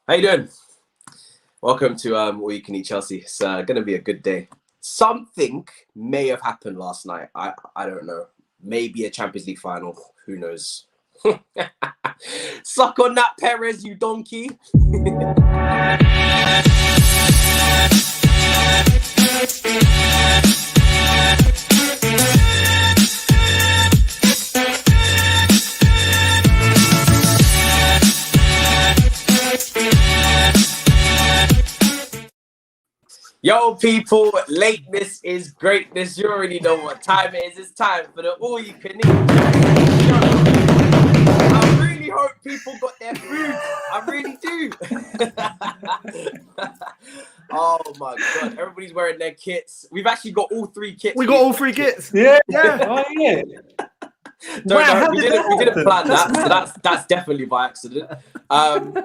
How you doing? Welcome to All You Can Eat Chelsea. It's going to be a good day. Something may have happened last night. I don't know. Maybe a Champions League final. Who knows? Suck on that, Perez, you donkey. Yo, people, lateness is greatness. You already know what time it is. It's time for the All You Can Eat. I really hope people got their food. I really do. Oh my God, everybody's wearing their kits. We've actually got all three kits. We got all three kits. Yeah. Oh yeah. No, we didn't plan that. So that's definitely by accident. I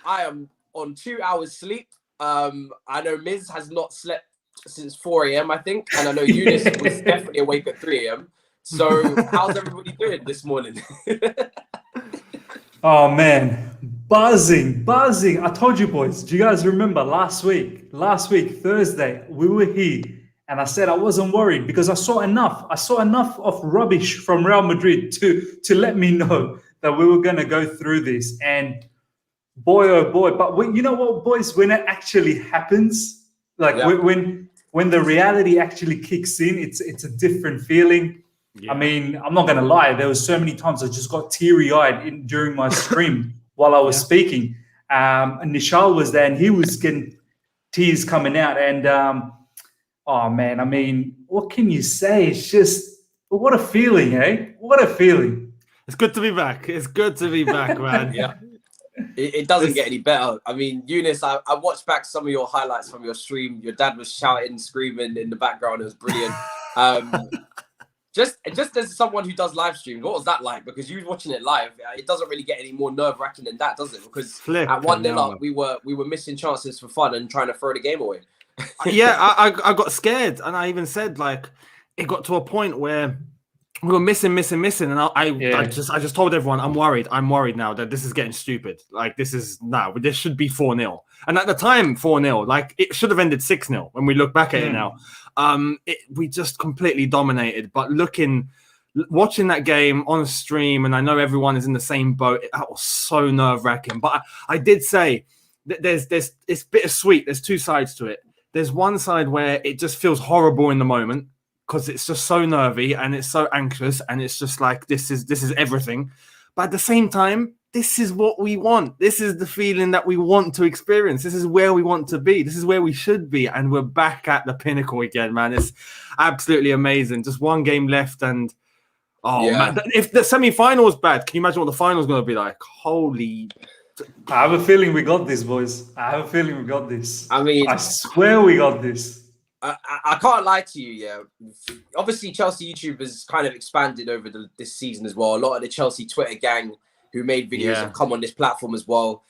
am on 2 hours sleep. I know Miz has not slept since 4 a.m. I think, and I know Younes was definitely awake at 3 a.m. So how's everybody doing this morning? Oh man, buzzing. I told you boys, do you guys remember last week, Thursday, we were here and I said I wasn't worried because I saw enough of rubbish from Real Madrid to let me know that we were going to go through this. And boy, oh boy, but you know what, boys, when it actually happens, when the reality actually kicks in, it's a different feeling. Yeah. I mean, I'm not going to lie. There was so many times I just got teary-eyed during my stream while I was speaking. And Nishal was there and he was getting tears coming out. And, oh man, I mean, what can you say? It's just, what a feeling, eh? What a feeling. It's good to be back. It's good to be back, man. Yeah. It doesn't get any better. I mean, Younes, I watched back some of your highlights from your stream. Your dad was shouting, screaming in the background. It was brilliant. Just as someone who does live streams, what was that like? Because you were watching it live. It doesn't really get any more nerve-wracking than that, does it? Because at 1-0 up, we were missing chances for fun and trying to throw the game away. Yeah, I got scared, and I even said it got to a point where we were missing, and I just told everyone I'm worried now that this is getting stupid. This should be 4-0, and at the time 4-0, it should have ended 6-0 when we look back at it now. We just completely dominated, but watching that game on stream, and I know everyone is in the same boat. That was so nerve-wracking. But I did say that it's bittersweet. There's two sides to it. There's one side where it just feels horrible in the moment because it's just so nervy and it's so anxious and it's just this is everything. But at the same time, this is what we want. This is the feeling that we want to experience. This is where we want to be. This is where we should be. And we're back at the pinnacle again, man. It's absolutely amazing. Just one game left. And, man, if the semi-final was bad, can you imagine what the final is going to be like? Holy... I have a feeling we got this, boys. I have a feeling we got this. I mean... I swear we got this. I can't lie to you, yeah. Obviously, Chelsea YouTube has kind of expanded over this season as well. A lot of the Chelsea Twitter gang who made videos have come on this platform as well.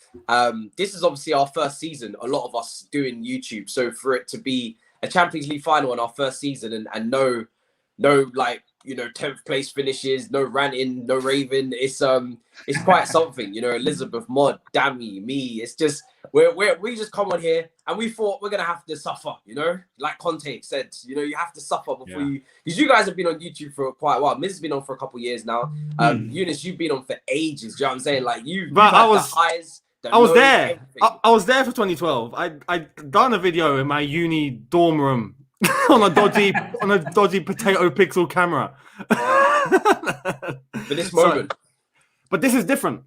This is obviously our first season, a lot of us doing YouTube. So for it to be a Champions League final in our first season and no 10th place finishes, no ranting, no raving, it's quite something, Elizabeth, Mod, Dammy, me. It's just we just come on here and we thought we're gonna have to suffer, like Conte said, you have to suffer before you, because you guys have been on YouTube for quite a while. Miz has been on for a couple of years now. Younes, you've been on for ages. Do you know what I'm saying? I was there. I was there for 2012. I done a video in my uni dorm room on a dodgy potato pixel camera. For this moment. But this is different.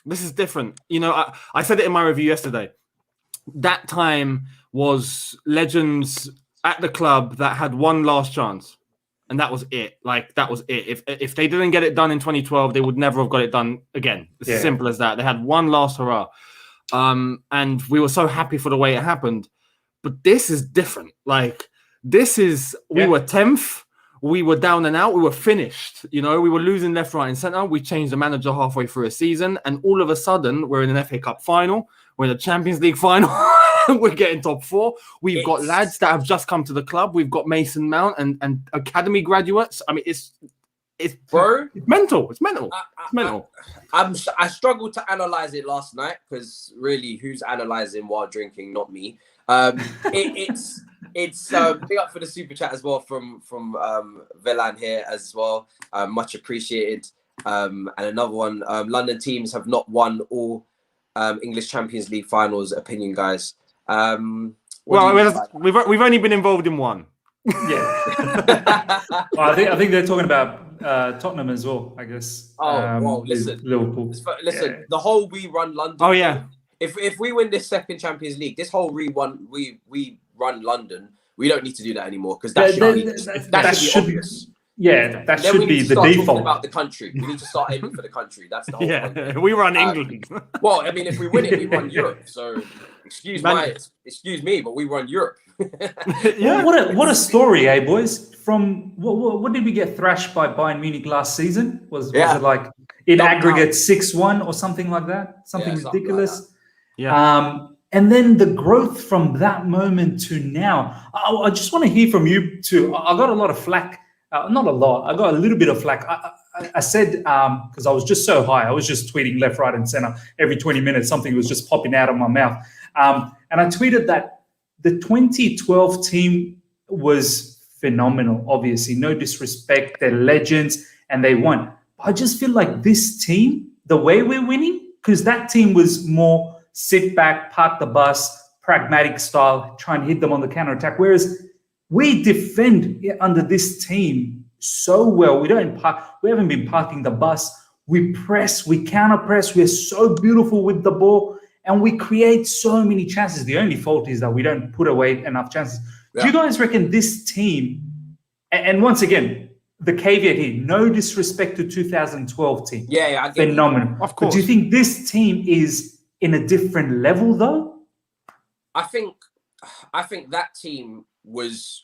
I said it in my review yesterday. That time was legends at the club that had one last chance. And that was it. That was it. If they didn't get it done in 2012, they would never have got it done again. It's as simple as that. They had one last hurrah. And we were so happy for the way it happened. But this is different. We were 10th. We were down and out. We were finished. We were losing left, right, and centre. We changed the manager halfway through a season. And all of a sudden, we're in an FA Cup final. We're in a Champions League final. We're getting top 4. We've got lads that have just come to the club. We've got Mason Mount and academy graduates. I mean, it's bro. It's mental. It's mental. It's mental. I struggled to analyze it last night because really, who's analyzing while drinking? Not me. It's big up for the super chat as well from Velan here as well. Much appreciated. And another one. London teams have not won all English Champions League finals. Opinion, guys. We've only been involved in one. Yeah. Well, I think they're talking about Tottenham as well, I guess. Listen, Liverpool. Listen, the whole we run London. Oh yeah. If we win this second Champions League, this whole we run London, we don't need to do that anymore because that should be obvious. Yeah, that should be the default. About the country, we need to start aiming for the country. That's the whole point. We run England. Well, I mean, if we win it, we run Europe. So excuse me, but we run Europe. Yeah. What a story, eh, boys? From what did we get thrashed by Bayern Munich last season? Was it like in aggregate 6-1 or something like that? Something ridiculous. Like that. And then the growth from that moment to now. I just want to hear from you too. I got a lot of flack. Not a lot. I got a little bit of flack. I said, because I was just so high, I was just tweeting left, right, and center. Every 20 minutes, something was just popping out of my mouth. And I tweeted that the 2012 team was phenomenal, obviously. No disrespect. They're legends, and they won. I just feel like this team, the way we're winning, because that team was more sit back, park the bus, pragmatic style, try and hit them on the counter-attack, whereas we defend under this team so well. We haven't been parking the bus. We press, we counter press. We're so beautiful with the ball, and we create so many chances. The only fault is that we don't put away enough chances. Yeah. Do you guys reckon this team? And once again, the caveat here: no disrespect to 2012 team. Yeah, I get phenomenal, of course. But do you think this team is in a different level, though? I think that team was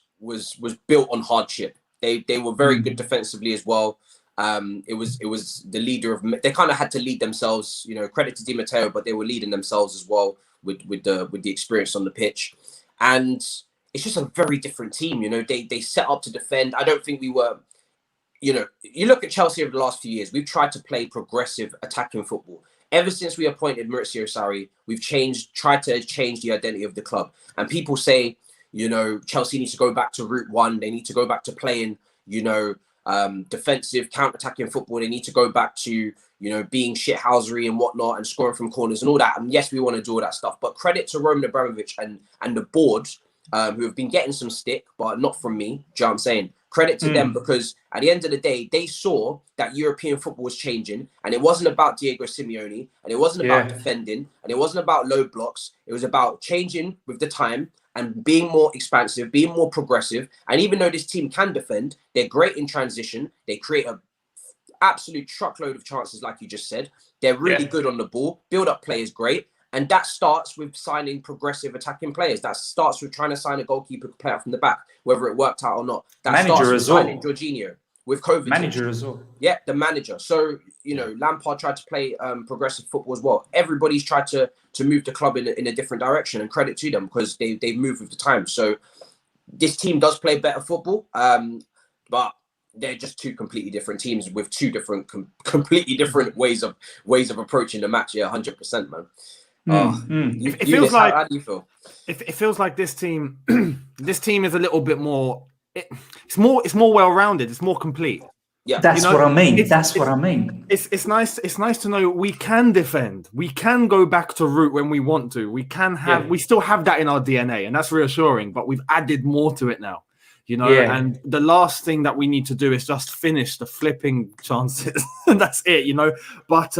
built on hardship. They were very good defensively as well. It was the leader of. They kind of had to lead themselves. Credit to Di Matteo, but they were leading themselves as well with the experience on the pitch, and it's just a very different team. They set up to defend. I don't think we were. You look at Chelsea over the last few years. We've tried to play progressive attacking football. Ever since we appointed Maurizio Sarri, we've tried to change the identity of the club. And people say, Chelsea needs to go back to route one. They need to go back to playing, defensive, counter-attacking football. They need to go back to, being shithousery and whatnot and scoring from corners and all that. And yes, we want to do all that stuff. But credit to Roman Abramovich and the board, who have been getting some stick, but not from me. Do you know what I'm saying? Credit to them, because at the end of the day, they saw that European football was changing, and it wasn't about Diego Simeone, and it wasn't about defending, and it wasn't about low blocks. It was about changing with the time and being more expansive, being more progressive. And even though this team can defend, they're great in transition. They create an absolute truckload of chances, like you just said. They're really good on the ball. Build up play is great. And that starts with signing progressive attacking players. That starts with trying to sign a goalkeeper to play out from the back, whether it worked out or not. That starts with signing Jorginho with COVID. Manager as well. Yeah, the manager. So, Lampard tried to play progressive football as well. Everybody's tried to move the club in a different direction, and credit to them because they've moved with the times. So this team does play better football, but they're just two completely different teams with two different, completely different ways of approaching the match. Yeah, 100%, man. It feels like, how do you feel? It feels like this team is a little bit more. It's more well-rounded. It's more complete. Yeah, that's what I mean. That's what I mean. It's nice. It's nice to know we can defend. We can go back to route when we want to. We can have. We still have that in our DNA, and that's reassuring. But we've added more to it now. And the last thing that we need to do is just finish the flipping chances. That's it. But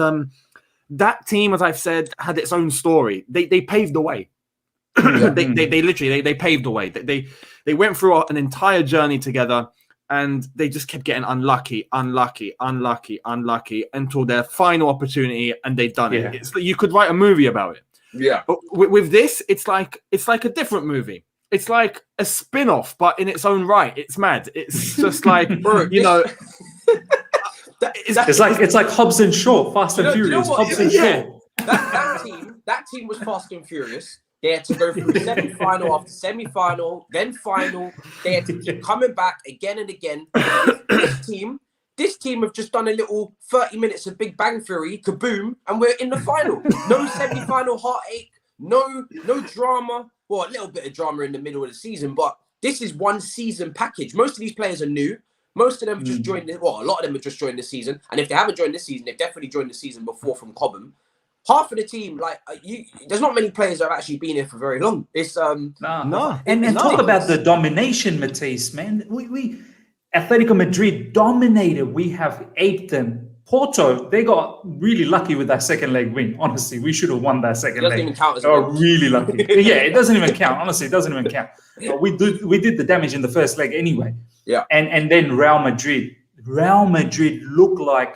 that team, as I've said, had its own story. They paved the way. They literally paved the way. They went through an entire journey together, and they just kept getting unlucky until their final opportunity, and they've done it. It's you could write a movie about it. Yeah. But with this, it's like a different movie. It's like a spin-off, but in its own right. It's mad. It's just like It's like Hobbs and Shaw, Fast and Furious. Hobbs and Shaw. That team was Fast and Furious. They had to go through semi-final after semi-final, then final. They had to keep coming back again and again. This team, This team have just done a little 30 minutes of Big Bang Theory, kaboom, and we're in the final. No semi-final heartache, no drama. Well, a little bit of drama in the middle of the season, but this is one season package. Most of these players are new. Most of them have just joined. A lot of them have just joined the season. And if they haven't joined this season, they've definitely joined the season before from Cobham. Half of the team, there's not many players that have actually been here for very long. It's no. And talk about the domination, Matisse, man. We Atletico Madrid dominated. We have aped them. Porto, they got really lucky with that second leg win. Honestly, we should have won that second leg. Doesn't even count as well. Really lucky. Yeah, it doesn't even count. Honestly, it doesn't even count. But we did the damage in the first leg anyway. Yeah. And then Real Madrid looked like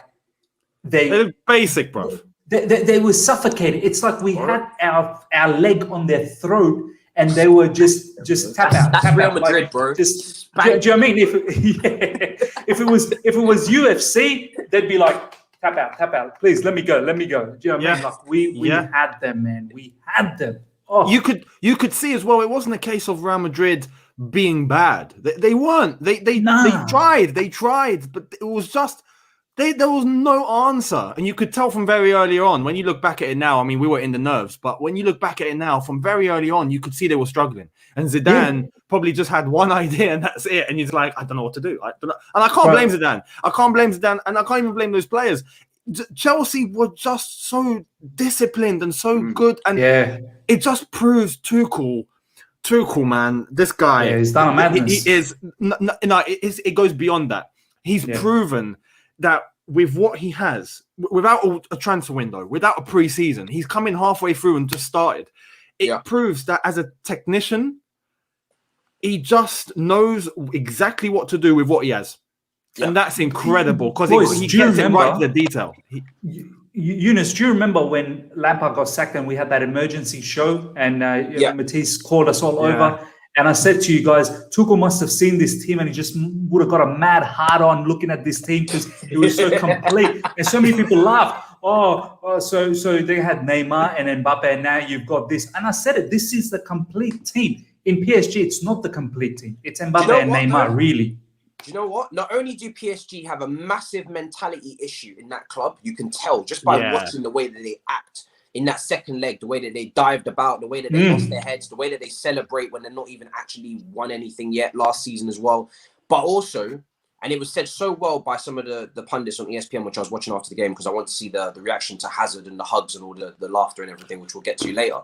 they're basic, bro. They were suffocated. It's like we had our leg on their throat, and they were just tap out. That's Real Madrid, like, bro. Do you know what I mean? If it was UFC, they'd be like tap out. Please let me go. Do you know what I mean? Like we had them, man. We had them. Oh. You could see as well. It wasn't a case of Real Madrid being bad. They weren't. They tried, but it was just. There was no answer. And you could tell from very early on, when you look back at it now, I mean, we were in the nerves, but when you look back at it now, from very early on, you could see they were struggling. And Zidane probably just had one idea and that's it. And he's like, I don't know what to do. I don't know. And I can't blame Zidane. And I can't even blame those players. Chelsea were just so disciplined and so good. And it just proves Tuchel, man, this guy. He's done a madness. It goes beyond that. He's proven that with what he has, without a transfer window, without a pre-season, he's come in halfway through and just started. It proves that as a technician, he just knows exactly what to do with what he has. And that's incredible because he gets it right to the detail. Younes, do you remember when Lampard got sacked and we had that emergency show and Matisse called us all over? And I said to you guys, Tuchel must have seen this team and he just would have got a mad hard on looking at this team because it was so complete. And so many people laughed. So they had Neymar and Mbappe, and now you've got this. And I said it, this is the complete team. In PSG, it's not the complete team. It's Mbappe and Neymar, really. Do you know what? Not only do PSG have a massive mentality issue in that club, you can tell just by watching the way that they act. In that second leg, the way that they dived about, the way that they lost their heads, the way that they celebrate when they're not even actually won anything yet last season as well. But also, and it was said so well by some of the pundits on ESPN, which I was watching after the game because I want to see the reaction to Hazard and the hugs and all the laughter and everything, which we'll get to later.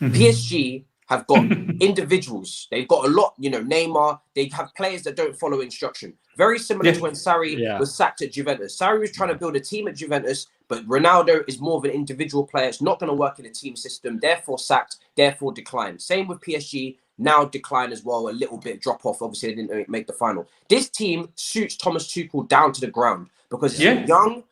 PSG have got individuals. They've got a lot, Neymar. They have players that don't follow instruction. Very similar to when Sarri was sacked at Juventus. Sarri was trying to build a team at Juventus, but Ronaldo is more of an individual player. It's not going to work in a team system, therefore sacked, therefore declined. Same with PSG, now decline as well, a little bit drop off. Obviously, they didn't make the final. This team suits Thomas Tuchel down to the ground because it's a young,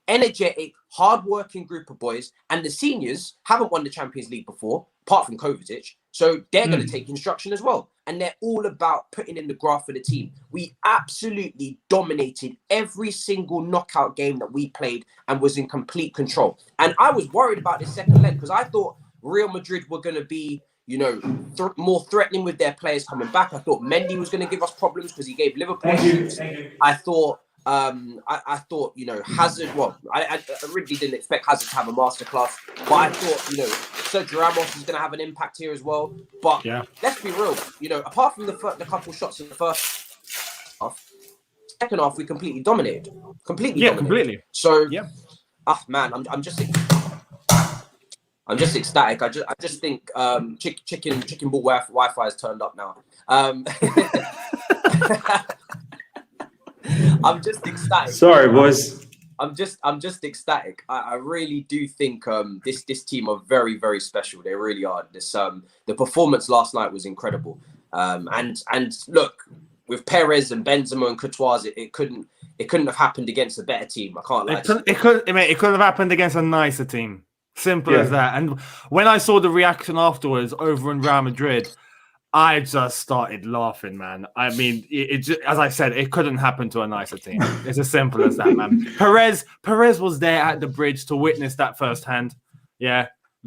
energetic, hard-working group of boys, and the seniors haven't won the Champions League before, apart from Kovacic. So they're going to take instruction as well. And they're all about putting in the graft for the team. We absolutely dominated every single knockout game that we played and was in complete control. And I was worried about this second leg because I thought Real Madrid were going to be, more threatening with their players coming back. I thought Mendy was going to give us problems because he gave Liverpool issues. I thought, Hazard. Well, I really didn't expect Hazard to have a masterclass, but I thought, Sergio Ramos is going to have an impact here as well. But let's be real, apart from the couple shots in the first half, second half we completely dominated. Completely. So, man, I'm just ecstatic. I just think chicken ball Wi-Fi has turned up now. I'm just ecstatic. Sorry, boys. I'm just ecstatic. I really do think this team are very, very special. They really are. The performance last night was incredible. And look, with Perez and Benzema and Courtois, it couldn't have happened against a better team. I can't lie. It couldn't have happened against a nicer team. Simple as that. And when I saw the reaction afterwards over in Real Madrid, I just started laughing, man. I mean, as I said, it couldn't happen to a nicer team. It's as simple as that, man. Perez was there at the bridge to witness that firsthand. Yeah,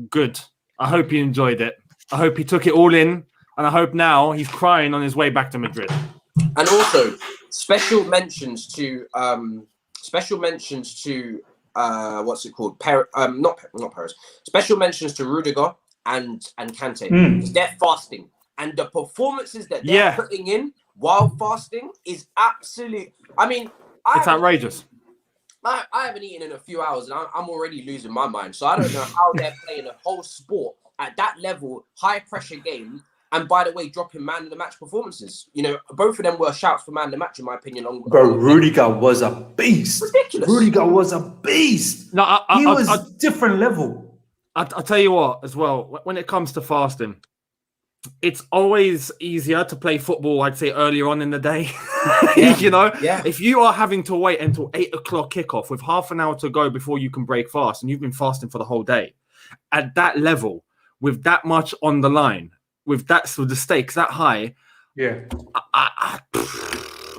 good. I hope he enjoyed it. I hope he took it all in, and I hope now he's crying on his way back to Madrid. And also, Special mentions to what's it called? Not Paris. Special mentions to Rudiger and Kante. They're fasting, and the performances that they're putting in while fasting is absolute. I mean, it's outrageous. I haven't eaten in a few hours, and I'm already losing my mind. So I don't know how they're playing a whole sport at that level, high pressure game. And by the way, dropping man of the match performances. You know, both of them were shouts for man of the match, in my opinion. Bro, Rudiger was a beast. Ridiculous. Rudiger was a beast. No, he was different level. I'll tell you what, as well, when it comes to fasting, it's always easier to play football, I'd say, earlier on in the day. You know, if you are having to wait until 8 o'clock kickoff with half an hour to go before you can break fast, and you've been fasting for the whole day, at that level, with that much on the line, with the stakes that high,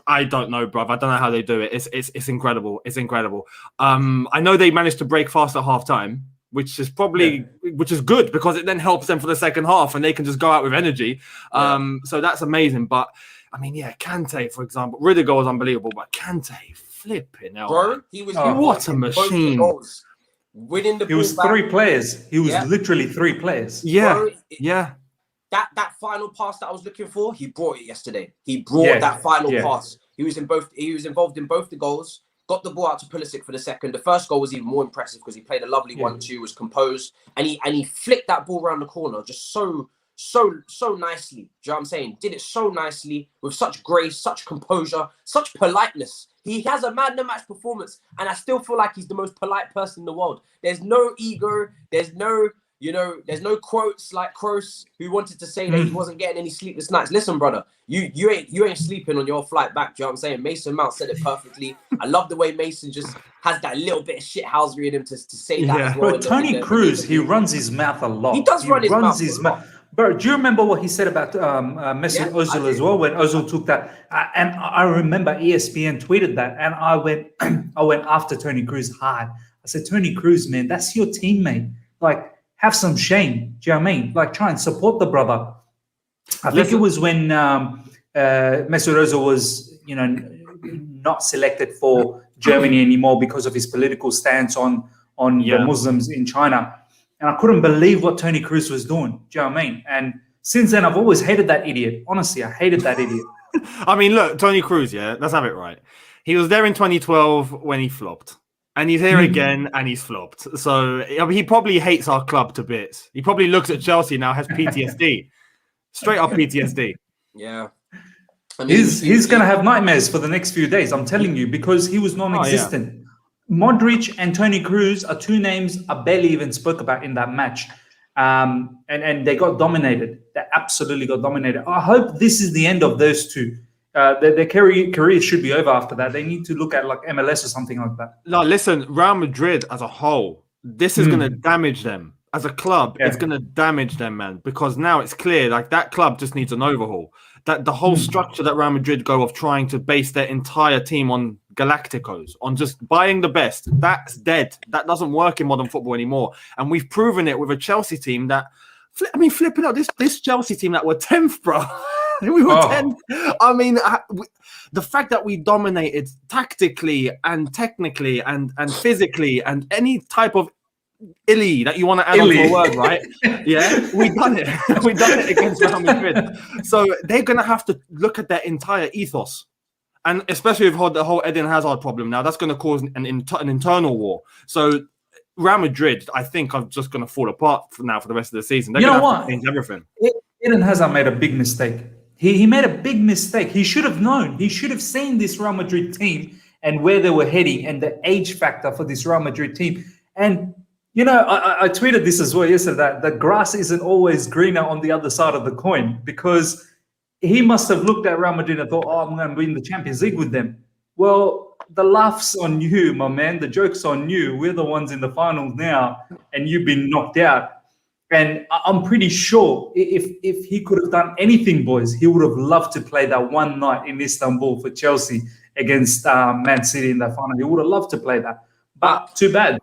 I don't know, bruv. I don't know how they do it. It's incredible. It's incredible. I know they managed to break fast at half time, which is good because it then helps them for the second half and they can just go out with energy. So that's amazing. But I mean, Kante, for example, Rudiger was unbelievable, but Kante, flipping hell, bro, he was what a machine. Winning the ball. He was back. 3 players. He was literally 3 players. Bro, That final pass that I was looking for, he brought it yesterday. He brought that final pass. He was involved in both the goals. Got the ball out to Pulisic for the second. The first goal was even more impressive because he played a lovely 1-2, was composed, and he flicked that ball around the corner just so nicely. Do you know what I'm saying? Did it so nicely with such grace, such composure, such politeness. He has a man of the match performance, and I still feel like he's the most polite person in the world. There's no ego. There's no quotes like Kroos, who wanted to say that he wasn't getting any sleepless nights. Listen, brother, you ain't sleeping on your flight back. Do you know what I'm saying? Mason Mount said it perfectly. I love the way Mason just has that little bit of shithousery in him to say that as well. But Toni Kroos, he runs his mouth a lot. He does run his mouth. Bro, do you remember what he said about Mesut Ozil as well when Ozil took that? And I remember ESPN tweeted that, and I went after Toni Kroos hard. I said, Toni Kroos, man, that's your teammate. Like, have some shame. Do you know what I mean? Like, try and support the brother. I think it was when Mesut Ozil was, not selected for Germany anymore because of his political stance on the Muslims in China. And I couldn't believe what Toni Kroos was doing. Do you know what I mean? And since then, I've always hated that idiot. Honestly, I hated that idiot. I mean, look, Toni Kroos, let's have it right. He was there in 2012 when he flopped. And he's here again, and he's flopped. So he probably hates our club to bits. He probably looks at Chelsea now, has PTSD. Straight up PTSD. Yeah. I mean, he's going to have nightmares for the next few days, I'm telling you, because he was non-existent. Modric and Toni Kroos are 2 names I barely even spoke about in that match. And they got dominated. They absolutely got dominated. I hope this is the end of those 2. Their career should be over after that. They need to look at like MLS or something like that. No, listen, Real Madrid as a whole, this is going to damage them. As a club, it's going to damage them, man, because now it's clear like that club just needs an overhaul. That the whole structure that Real Madrid go of trying to base their entire team on Galacticos, on just buying the best, that's dead. That doesn't work in modern football anymore. And we've proven it with a Chelsea team that, flipping out this Chelsea team that were 10th, bro. We were 10th. I mean, the fact that we dominated tactically and technically and physically and any type of illy that you want to add on to a word, right? We done it. We done it against Real Madrid. So they're going to have to look at their entire ethos. And especially with the whole Eden Hazard problem now, that's going to cause an internal war. So Real Madrid, I think, are just going to fall apart for the rest of the season. They're going to have to change everything. Eden Hazard made a big mistake. He made a big mistake. He should have known. He should have seen this Real Madrid team and where they were heading and the age factor for this Real Madrid team. And, I tweeted this as well yesterday, that the grass isn't always greener on the other side of the coin, because he must have looked at Real Madrid and thought, I'm going to win the Champions League with them. Well, the laugh's on you, my man. The joke's on you. We're the ones in the finals now, and you've been knocked out. And I'm pretty sure if he could have done anything, boys, he would have loved to play that one night in Istanbul for Chelsea against Man City in the final. He would have loved to play that. But too bad.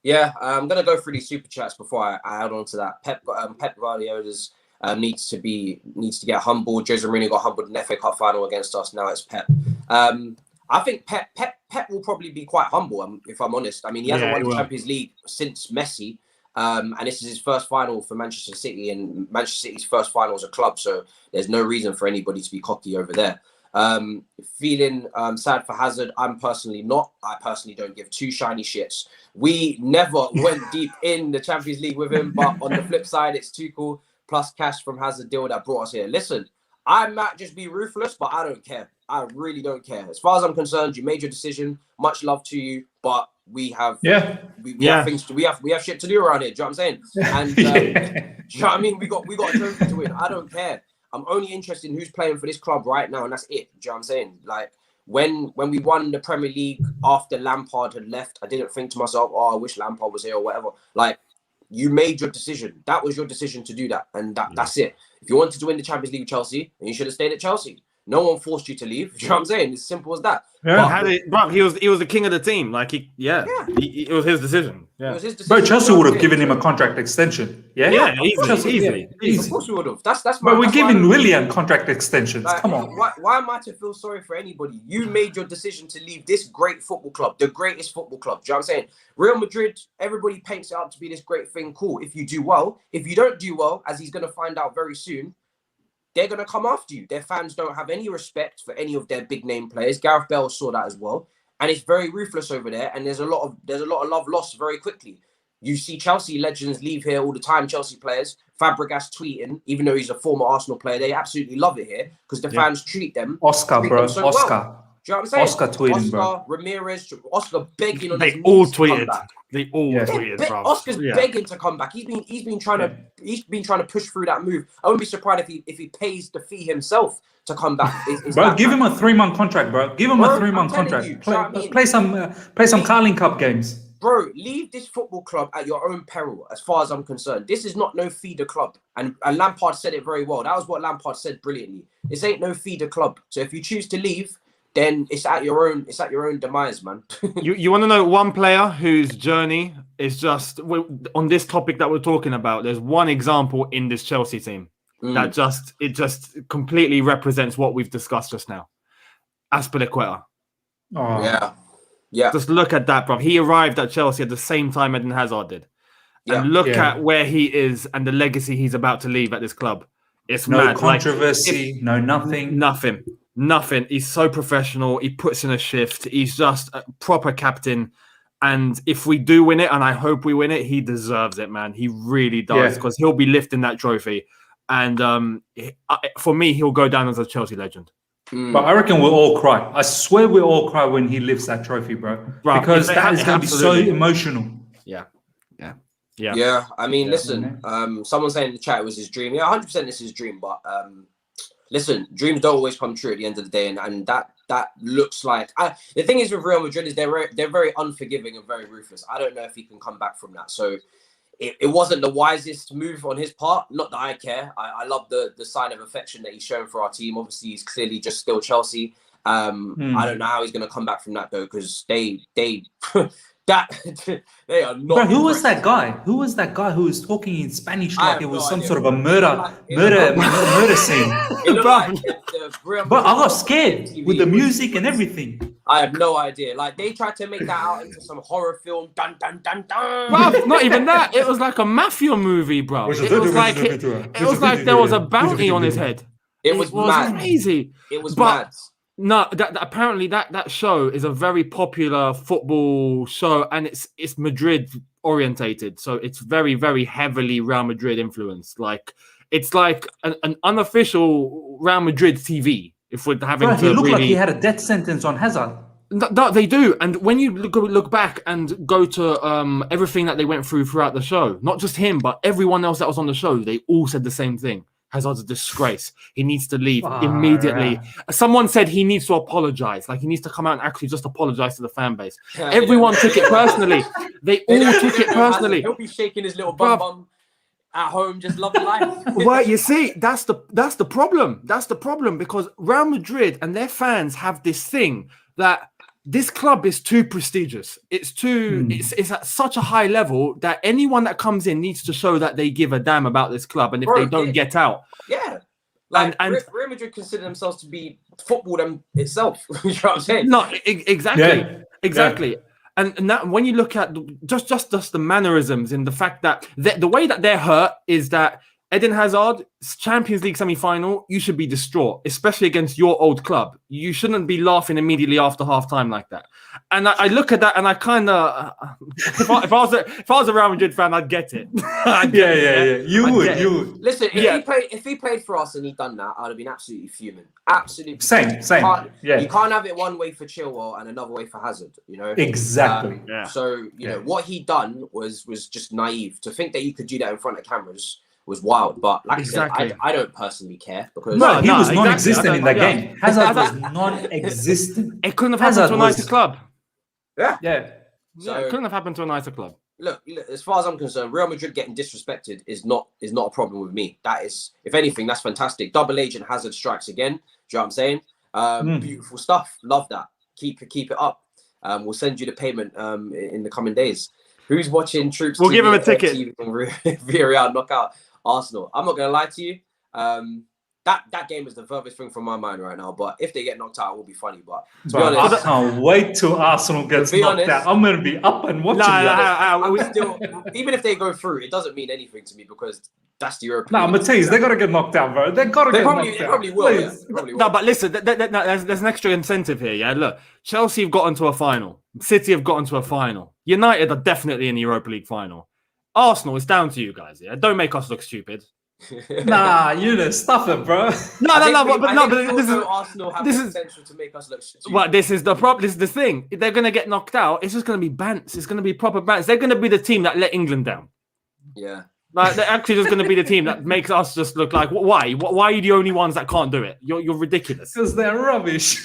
Yeah, I'm going to go through these super chats before I add on to that. Pep Guardiola's needs to get humbled. Jose Mourinho got humbled in the FA Cup final against us. Now it's Pep. I think Pep will probably be quite humble, if I'm honest. I mean, he hasn't won the Champions League since Messi, and this is his first final for Manchester City, and Manchester City's first final as a club, so there's no reason for anybody to be cocky over there. Feeling sad for Hazard, I'm personally not. I personally don't give two shiny shits. We never went deep in the Champions League with him, but on the flip side, it's Tuchel plus cash from Hazard deal that brought us here. Listen, I might just be ruthless, but I don't care. I really don't care. As far as I'm concerned, you made your decision. Much love to you, but we have we have things to, we have shit to do around here. Do you know what I'm saying? And do you know what I mean? We got a trophy to win. I don't care. I'm only interested in who's playing for this club right now, and that's it. Do you know what I'm saying? Like when we won the Premier League after Lampard had left, I didn't think to myself, "Oh, I wish Lampard was here" or whatever. Like, you made your decision. That was your decision to do that, and that's it. If you wanted to win the Champions League with Chelsea, then you should have stayed at Chelsea. No one forced you to leave. You know what I'm saying? It's simple as that. Yeah. He was the king of the team. Like it was his decision. Yeah. It was his decision. But Chelsea would have given him a contract extension. Yeah, easily. Of course we would have. But we're giving William contract extensions. Like, come on. Why am I to feel sorry for anybody? You made your decision to leave this great football club, the greatest football club. Do you know what I'm saying? Real Madrid, everybody paints it up to be this great thing. Cool. If you do well, if you don't do well, as he's going to find out very soon, they're going to come after you. Their fans don't have any respect for any of their big name players. Gareth Bale saw that as well. And it's very ruthless over there. And there's a lot of love lost very quickly. You see Chelsea legends leave here all the time, Chelsea players. Fabregas tweeting, even though he's a former Arsenal player, they absolutely love it here because the fans treat them. Oscar. So well. Do you know what I'm saying? Oscar tweeting, bro. Ramirez, Oscar begging on his knees all to tweeted. come back. They all tweeted, bro. Oscar's begging to come back. He's been trying to push through that move. I wouldn't be surprised if he pays the fee himself to come back. Bro, give him a 3-month contract, bro. Give him a 3-month contract. Play some Carling Cup games. Bro, leave this football club at your own peril, as far as I'm concerned. This is not no feeder club. And Lampard said it very well. That was what Lampard said brilliantly. This ain't no feeder club. So if you choose to leave, then it's at your own demise, man. you want to know one player whose journey is just on this topic that we're talking about? There's one example in this Chelsea team that just completely represents what we've discussed just now. Azpilicueta. Oh. Yeah. Just look at that, bro. He arrived at Chelsea at the same time Eden Hazard did. Yeah. And look at where he is and the legacy he's about to leave at this club. It's mad. No controversy, no nothing. Nothing. He's so professional. He puts in a shift. He's just a proper captain. And if we do win it, and I hope we win it, he deserves it, man. He really does, because he'll be lifting that trophy. And for me, he'll go down as a Chelsea legend. But I reckon we'll all cry. I swear we'll all cry when he lifts that trophy, bro. Because that is going to be so emotional. Yeah. I mean, listen, someone saying in the chat it was his dream. Yeah, 100% it's his dream. But listen, dreams don't always come true at the end of the day. And that looks like... the thing is with Real Madrid is they're very unforgiving and very ruthless. I don't know if he can come back from that. So it wasn't the wisest move on his part. Not that I care. I love the sign of affection that he's shown for our team. Obviously, he's clearly just still Chelsea. I don't know how he's going to come back from that, though, because they are not... Bro, who was that guy? Who was that guy who was talking in Spanish like it was some sort of a murder scene? But I got scared with the music and everything. I have no idea. Like, they tried to make that out into some horror film. Dun, dun, dun, dun. Bro, not even that. It was like a mafia movie, bro. It was like there was a bounty on his head. It was mad. Crazy. It was mad. No, apparently that show is a very popular football show, and it's Madrid orientated, so it's very, very heavily Real Madrid influenced. Like, it's like an unofficial Real Madrid TV. If we're having he looked like he had a death sentence on Hazard. No, they do, and when you look back and go to everything that they went throughout the show, not just him, but everyone else that was on the show, they all said the same thing. Hazard's a disgrace. He needs to leave immediately. Yeah. Someone said he needs to apologize. Like, he needs to come out and actually just apologize to the fan base. Everyone took it personally. They all took it personally. He'll be shaking his little bum at home, just loving life. Well, you see, that's the problem. That's the problem, because Real Madrid and their fans have this thing that this club is too prestigious. It's too. It's at such a high level that anyone that comes in needs to show that they give a damn about this club. And if they don't get out, like Real Madrid consider themselves to be football them itself. You know what I'm saying? No, exactly. And that, when you look at just the mannerisms and the fact that the way that they're hurt is that Eden Hazard, Champions League semi-final, you should be distraught, especially against your old club. You shouldn't be laughing immediately after half-time like that. And I look at that and I kind of, if I was a Real Madrid fan, I'd get it. You would. Listen, if he played for us and he'd done that, I'd have been absolutely fuming. Absolutely. Same. You can't have it one way for Chilwell and another way for Hazard, you know? Exactly. So, you know, what he done was just naive. To think that you could do that in front of cameras was wild, but like I said, I don't personally care because he was non-existent in that game. Hazard was non-existent. It couldn't have happened to a nicer club. So it couldn't have happened to a nicer club. Look, as far as I'm concerned, Real Madrid getting disrespected is not a problem with me. That is, if anything, that's fantastic. Double agent Hazard strikes again. Do you know what I'm saying? Beautiful stuff. Love that. Keep it up. We'll send you the payment in the coming days. Who's watching Troops? We'll give him a ticket. Villarreal knockout Arsenal. I'm not gonna lie to you. That game is the furthest thing from my mind right now. But if they get knocked out, it will be funny. But to be honest, I can't wait till Arsenal gets knocked out. I'm gonna be up and watching. Even if they go through, it doesn't mean anything to me because that's the European. No, I'm gonna tell you, they gotta get knocked out, bro. They probably will. No, but listen, there's an extra incentive here. Yeah, look, Chelsea have gotten to a final. City have gotten to a final. United are definitely in the Europa League final. Arsenal, it's down to you guys. Yeah, don't make us look stupid. Nah, Younes, stuff it, bro. This is potential to make us look stupid. But this is the problem. This is the thing. If they're gonna get knocked out, it's just gonna be bants. It's gonna be proper bants. They're gonna be the team that let England down. Yeah. Like they're actually just gonna be the team that makes us just look like why? Why are you the only ones that can't do it? You're ridiculous. Because they're rubbish.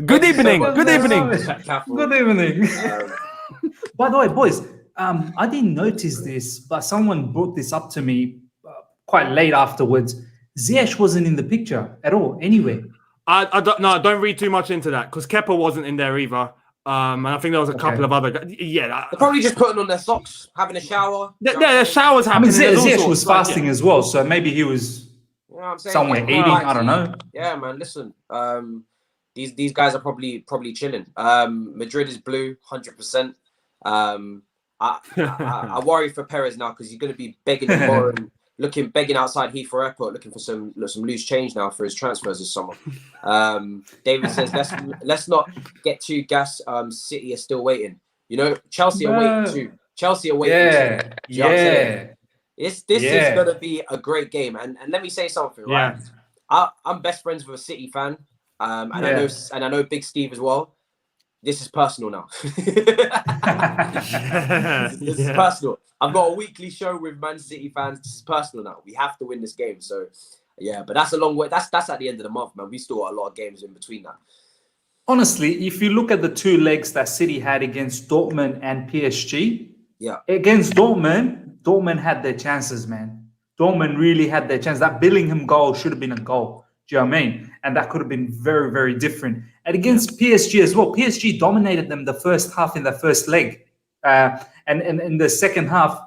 Good evening. Good evening. Good evening. By the way, boys, I didn't notice this, but someone brought this up to me quite late afterwards. Ziyech wasn't in the picture at all, anyway. Don't read too much into that because Kepa wasn't in there either. And I think there was a couple of other guys. Yeah. They're probably just putting on their socks, having a shower. The showers happening. I mean, Ziyech was fasting as well, so maybe he was somewhere eating. I don't know. Yeah, man, listen. These guys are probably chilling. Madrid is blue, 100%. I worry for Perez now because he's going to be begging tomorrow and begging outside Heathrow Airport, looking for some loose change now for his transfers this summer. David says let's not get too gas. City are still waiting. You know, Chelsea are waiting too. Chelsea are waiting. This is going to be a great game. And let me say something. Right, I'm best friends with a City fan. I know Big Steve as well. This is personal now. This is personal. I've got a weekly show with Man City fans. This is personal now. We have to win this game. So, yeah, but that's a long way. That's at the end of the month, man. We still got a lot of games in between that. Honestly, if you look at the two legs that City had against Dortmund and PSG, against Dortmund had their chances, man. Dortmund really had their chance. That Bellingham goal should have been a goal. Do you know what I mean? And that could have been very, very different. And against PSG as well, PSG dominated them the first half in the first leg. And in the second half,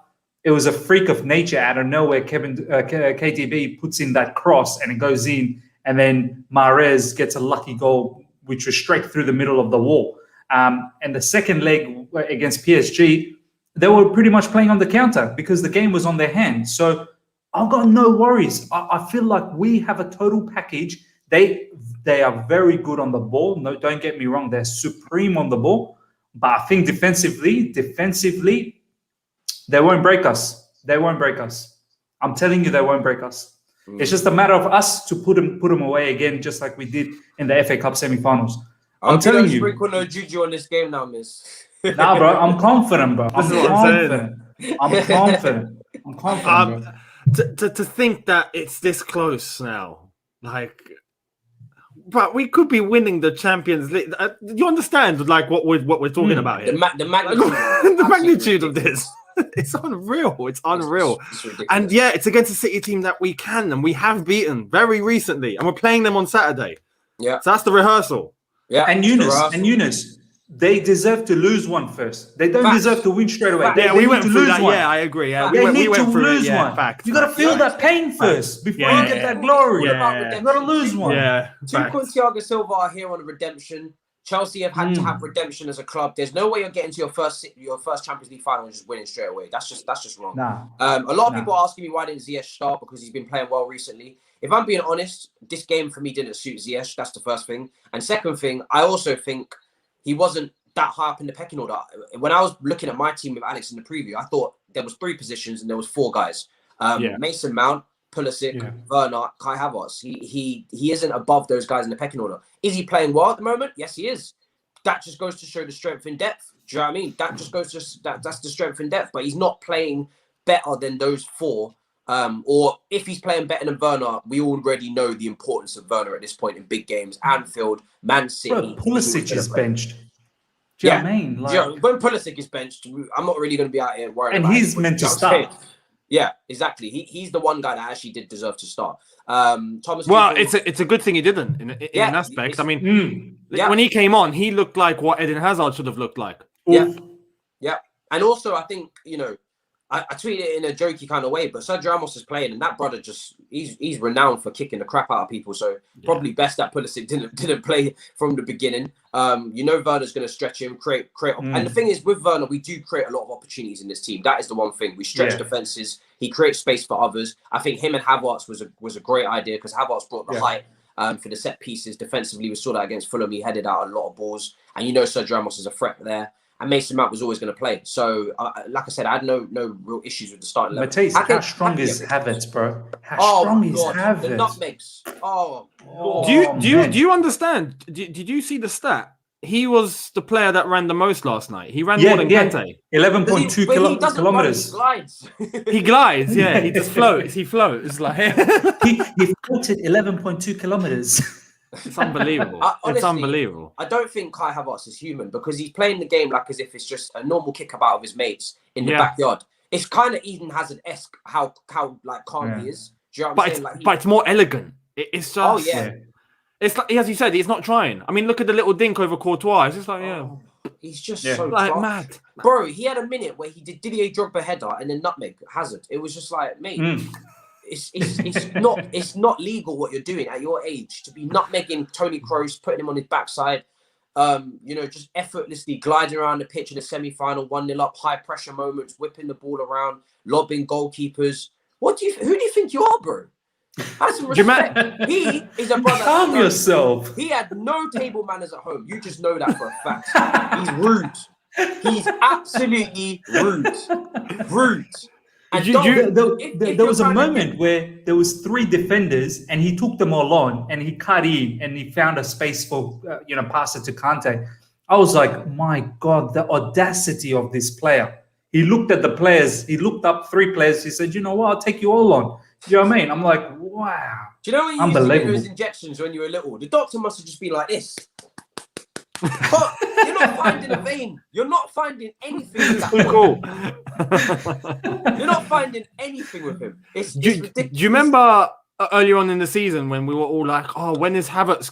it was a freak of nature out of nowhere. KTB puts in that cross and it goes in. And then Mahrez gets a lucky goal, which was straight through the middle of the wall. And the second leg against PSG, they were pretty much playing on the counter because the game was on their hands. So I've got no worries. I feel like we have a total package. They are very good on the ball. No, don't get me wrong. They're supreme on the ball. But I think defensively, they won't break us. They won't break us. I'm telling you, they won't break us. It's just a matter of us to put them away again, just like we did in the FA Cup semi-finals. I'm telling you. Sprinkle no juju on this game now, miss. Nah, bro. I'm confident, bro. I'm confident. To think that it's this close now, like, but we could be winning the Champions League. You understand, like, what we're talking about here? The magnitude, the magnitude of this. It's unreal. It's unreal. It's ridiculous. And yeah, it's against a City team that we can and we have beaten very recently, and we're playing them on Saturday. Yeah. So that's the rehearsal. Yeah, and Younes, they deserve to lose one first. They don't deserve to win straight away. Yeah, we went through that. One. Yeah, I agree. Yeah, we went to through lose it. Yeah, one. Fact. You got to feel that pain first before you get that glory. Yeah. You got to lose one. Yeah, Tuchel and Thiago Silva are here on a redemption. Chelsea have had to have redemption as a club. There's no way you're getting to your first Champions League final and just winning straight away. That's just wrong. Nah. A lot of people are asking me why didn't Ziyech start, because he's been playing well recently. If I'm being honest, this game for me didn't suit Ziyech. That's the first thing. And second thing, I also think he wasn't that high up in the pecking order. When I was looking at my team with Alex in the preview, I thought there was 3 positions and there was 4 guys. Mason Mount, Pulisic, Werner, Kai Havertz. He isn't above those guys in the pecking order. Is he playing well at the moment? Yes, he is. That just goes to show the strength in depth. Do you know what I mean? That just goes to that's the strength in depth. But he's not playing better than those 4. Or if he's playing better than Werner, we already know the importance of Werner at this point in big games. Anfield, Man City. Bro, Pulisic is benched. Do you know what I mean? Like, when Pulisic is benched, I'm not really going to be out here worried. And about he's meant to start. Yeah, exactly. He's the one guy that actually did deserve to start. Thomas. Well, it's a good thing he didn't in an aspect. I mean, when he came on, he looked like what Eden Hazard should have looked like. Yeah, and also I think I tweeted it in a jokey kind of way, but Sergio Ramos is playing, and that brother he's renowned for kicking the crap out of people. So probably best that Pulisic didn't play from the beginning. Werner's going to stretch him, create. And the thing is, with Werner, we do create a lot of opportunities in this team. That is the one thing. We stretch defenses. He creates space for others. I think him and Havertz was a great idea, because Havertz brought the height for the set pieces. Defensively, we saw that against Fulham. He headed out a lot of balls, and Sergio Ramos is a threat there. And Mason Mount was always going to play. So, like I said, I had no real issues with the starting level. Matisse, how strong is Havertz, bro? How strong is Havertz? The nutmegs. Do you understand? Did you see the stat? He was the player that ran the most last night. He ran more than Kante. 11.2 kilometers. He glides. Yeah. He just floats. He floats. Like he floated 11.2 kilometers. It's unbelievable. Honestly, it's unbelievable. I don't think Kai Havertz is human, because he's playing the game like as if it's just a normal kick about of his mates in the backyard. It's kind of Eden Hazard-esque how like calm he is. Do you know what I'm saying? But it's more elegant. It's just it's like, as you said, he's not trying. I mean, look at the little dink over Courtois. It's just like he's just so like fast. mad. Bro, he had a minute where he did Didier Drogba header and then nutmeg Hazard. It was just like, mate. It's not legal what you're doing at your age, to be nutmegging Toni Kroos, putting him on his backside, just effortlessly gliding around the pitch in the semi-final, 1-0 up, high pressure moments, whipping the ball around, lobbing goalkeepers. Who do you think you are, bro? Have some respect. He is a brother. Calm yourself. He had no table manners at home. You just know that for a fact. He's rude. He's absolutely rude. There was a moment where there was 3 defenders and he took them all on and he cut in and he found a space for pass it to Kante. I was like, my God, the audacity of this player. He looked at the players. He looked up 3 players. He said, you know what? I'll take you all on. You know what I mean? I'm like, wow. Do you know when you used to get those injections when you were little? The doctor must have just been like this. But you're not finding a vein. You're not finding anything with that. Cool. You're not finding anything with him. It's ridiculous. Do you remember earlier on in the season when we were all like, "Oh, when is Havertz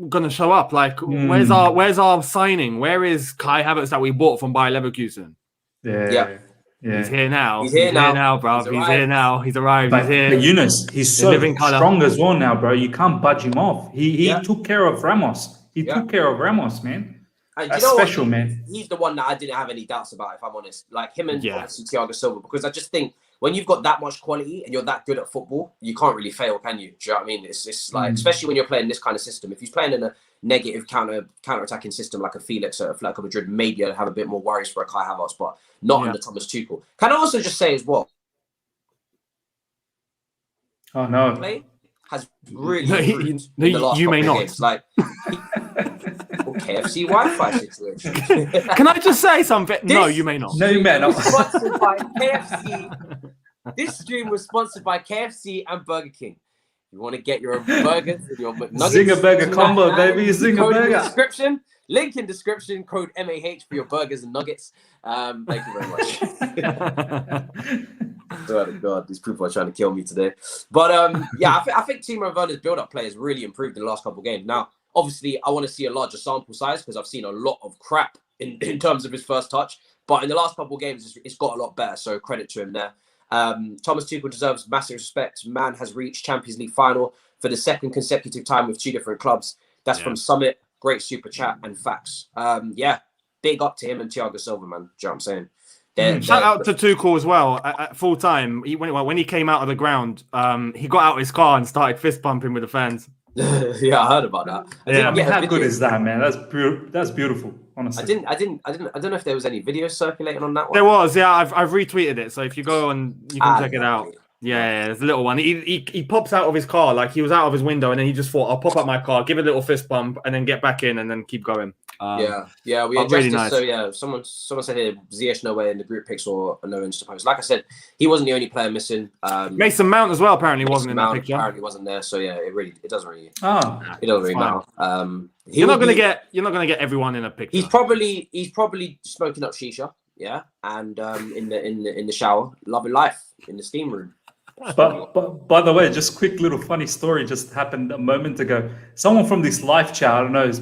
gonna show up? Like, where's our signing? Where is Kai Havertz that we bought from Bayer Leverkusen?" Yeah. He's here now. He's here now, bro. He's here now. He's arrived. But, he's here. But Younes, he's so strong as well now, bro. You can't budge him off. He took care of Ramos. He took care of Ramos, man. That's special, man. He's the one that I didn't have any doubts about, if I'm honest. Like him and obviously Thiago Silva, because I just think when you've got that much quality and you're that good at football, you can't really fail, can you? Do you know what I mean? It's like, especially when you're playing this kind of system. If he's playing in a negative counter-attacking system like a Felix or a Atletico Madrid, maybe I'd have a bit more worries for a Kai Havertz, but not under Thomas Tuchel. Can I also just say as well? Oh no! Play has really improved in the last you may not. Games. Like KFC Wi-Fi situation. Can I just say something? No, you may not. No, you may not. Sponsored by KFC. This stream was sponsored by KFC and Burger King. You want to get your burgers and your McNuggets? Zinger burger combo, baby. Zinger burger. Description. Link in description. Code MAH for your burgers and nuggets. Thank you very much. Oh God, these people are trying to kill me today. But I think Timo Werner's build-up play has really improved in the last couple of games. Now, Obviously, I want to see a larger sample size because I've seen a lot of crap in terms of his first touch. But in the last couple of games, it's got a lot better. So credit to him there. Thomas Tuchel deserves massive respect. Man has reached Champions League final for the second consecutive time with 2 different clubs. That's from Summit. Great super chat and facts. Big up to him and Thiago Silva, man. Do you know what I'm saying? Shout out to Tuchel as well. At full time, when he came out of the ground, he got out of his car and started fist pumping with the fans. Yeah, I heard about that. I mean, how good is that, man? That's beautiful. Honestly, I don't know if there was any videos circulating on that one. There was, yeah. I've retweeted it, so if you go and you can check it out. Yeah, there's a little one. He pops out of his car, like he was out of his window, and then he just thought, "I'll pop up my car, give it a little fist bump, and then get back in, and then keep going." We addressed really it. nice. So someone said here, Ziyech nowhere in the group picks or no Insta post. Like I said, he wasn't the only player missing. Mason Mount as well apparently wasn't in that picture. Apparently wasn't there. So yeah, it doesn't really. It doesn't really fine. matter. You're not gonna get everyone in a picture. He's probably smoking up shisha, and in the shower, loving life in the steam room. But by the way, just quick little funny story just happened a moment ago. Someone from this live chat, I don't know,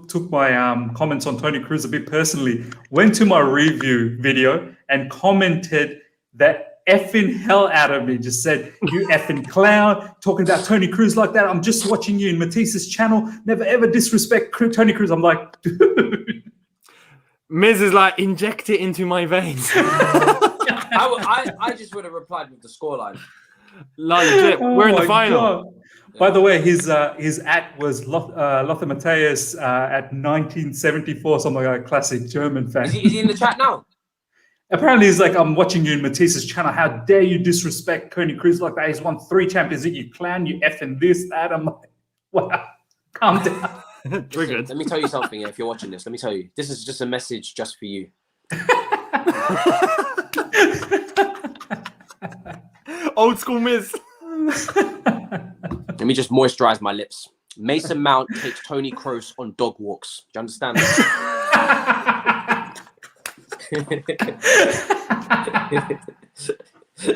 took my comments on Toni Kroos a bit personally, went to my review video and commented that effing hell out of me. Just said, "You effing clown, talking about Toni Kroos like that. I'm just watching you in Matisse's channel. Never ever disrespect Toni Kroos." I'm like, dude. Miz is like, inject it into my veins. I just would have replied with the scoreline. Legit, we're in the final. Yeah. By the way, his act was Lothar Matthäus at 1974, something like a classic German fan. Is he in the chat now? Apparently, he's like, "I'm watching you in Matisse's channel. How dare you disrespect Toni Kroos like that? He's won 3 Champions League. You clown, you effing this, that." I'm like, wow, calm down. Triggered. Let me tell you something. If you're watching this, let me tell you. This is just a message just for you. Old school Miz. Let me just moisturize my lips. Mason Mount takes Toni Kroos on dog walks. Do you understand that?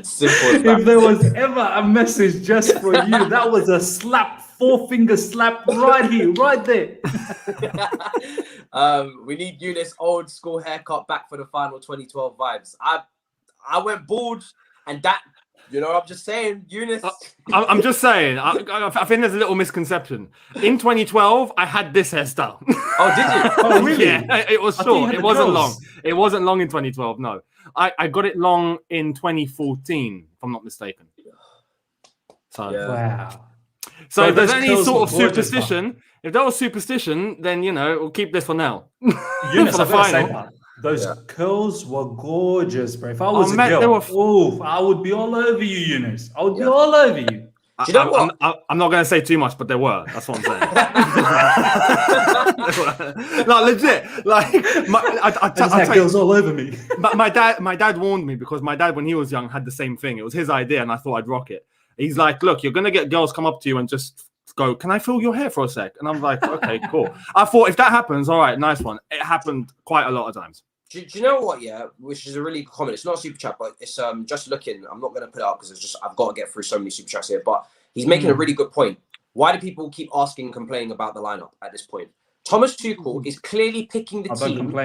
Simple. If there was ever a message just for you, that was a slap, 4-finger slap right here, right there. We need Younes old school haircut back for the final 2012 vibes. I went bald, and that, I'm just saying, Younes. I'm just saying. I think there's a little misconception. In 2012, I had this hairstyle. Oh, did you? Oh, really? Yeah, it was short. It wasn't long. It wasn't long in 2012. No, I got it long in 2014, if I'm not mistaken. So wow. So if there's any sort of superstition, if that was superstition, then we'll keep this for now. Younes, for the final. Those curls were gorgeous, bro. If I was a girl, I would be all over you, Younes. I would be all over you. Do you know what? I'm not going to say too much, but there were. That's what I'm saying. No, legit. Like, I had girls all over me. But my dad warned me because my dad, when he was young, had the same thing. It was his idea, and I thought I'd rock it. He's like, "Look, you're going to get girls come up to you and just go, 'Can I feel your hair for a sec?' And I'm like, okay, cool." I thought if that happens, all right, nice one. It happened quite a lot of times. Do you know what? Yeah, which is a really good comment. It's not a super chat, but it's just looking. I'm not going to put it up because it's just I've got to get through so many super chats here. But he's making a really good point. Why do people keep asking and complaining about the lineup at this point? Thomas Tuchel is clearly picking the team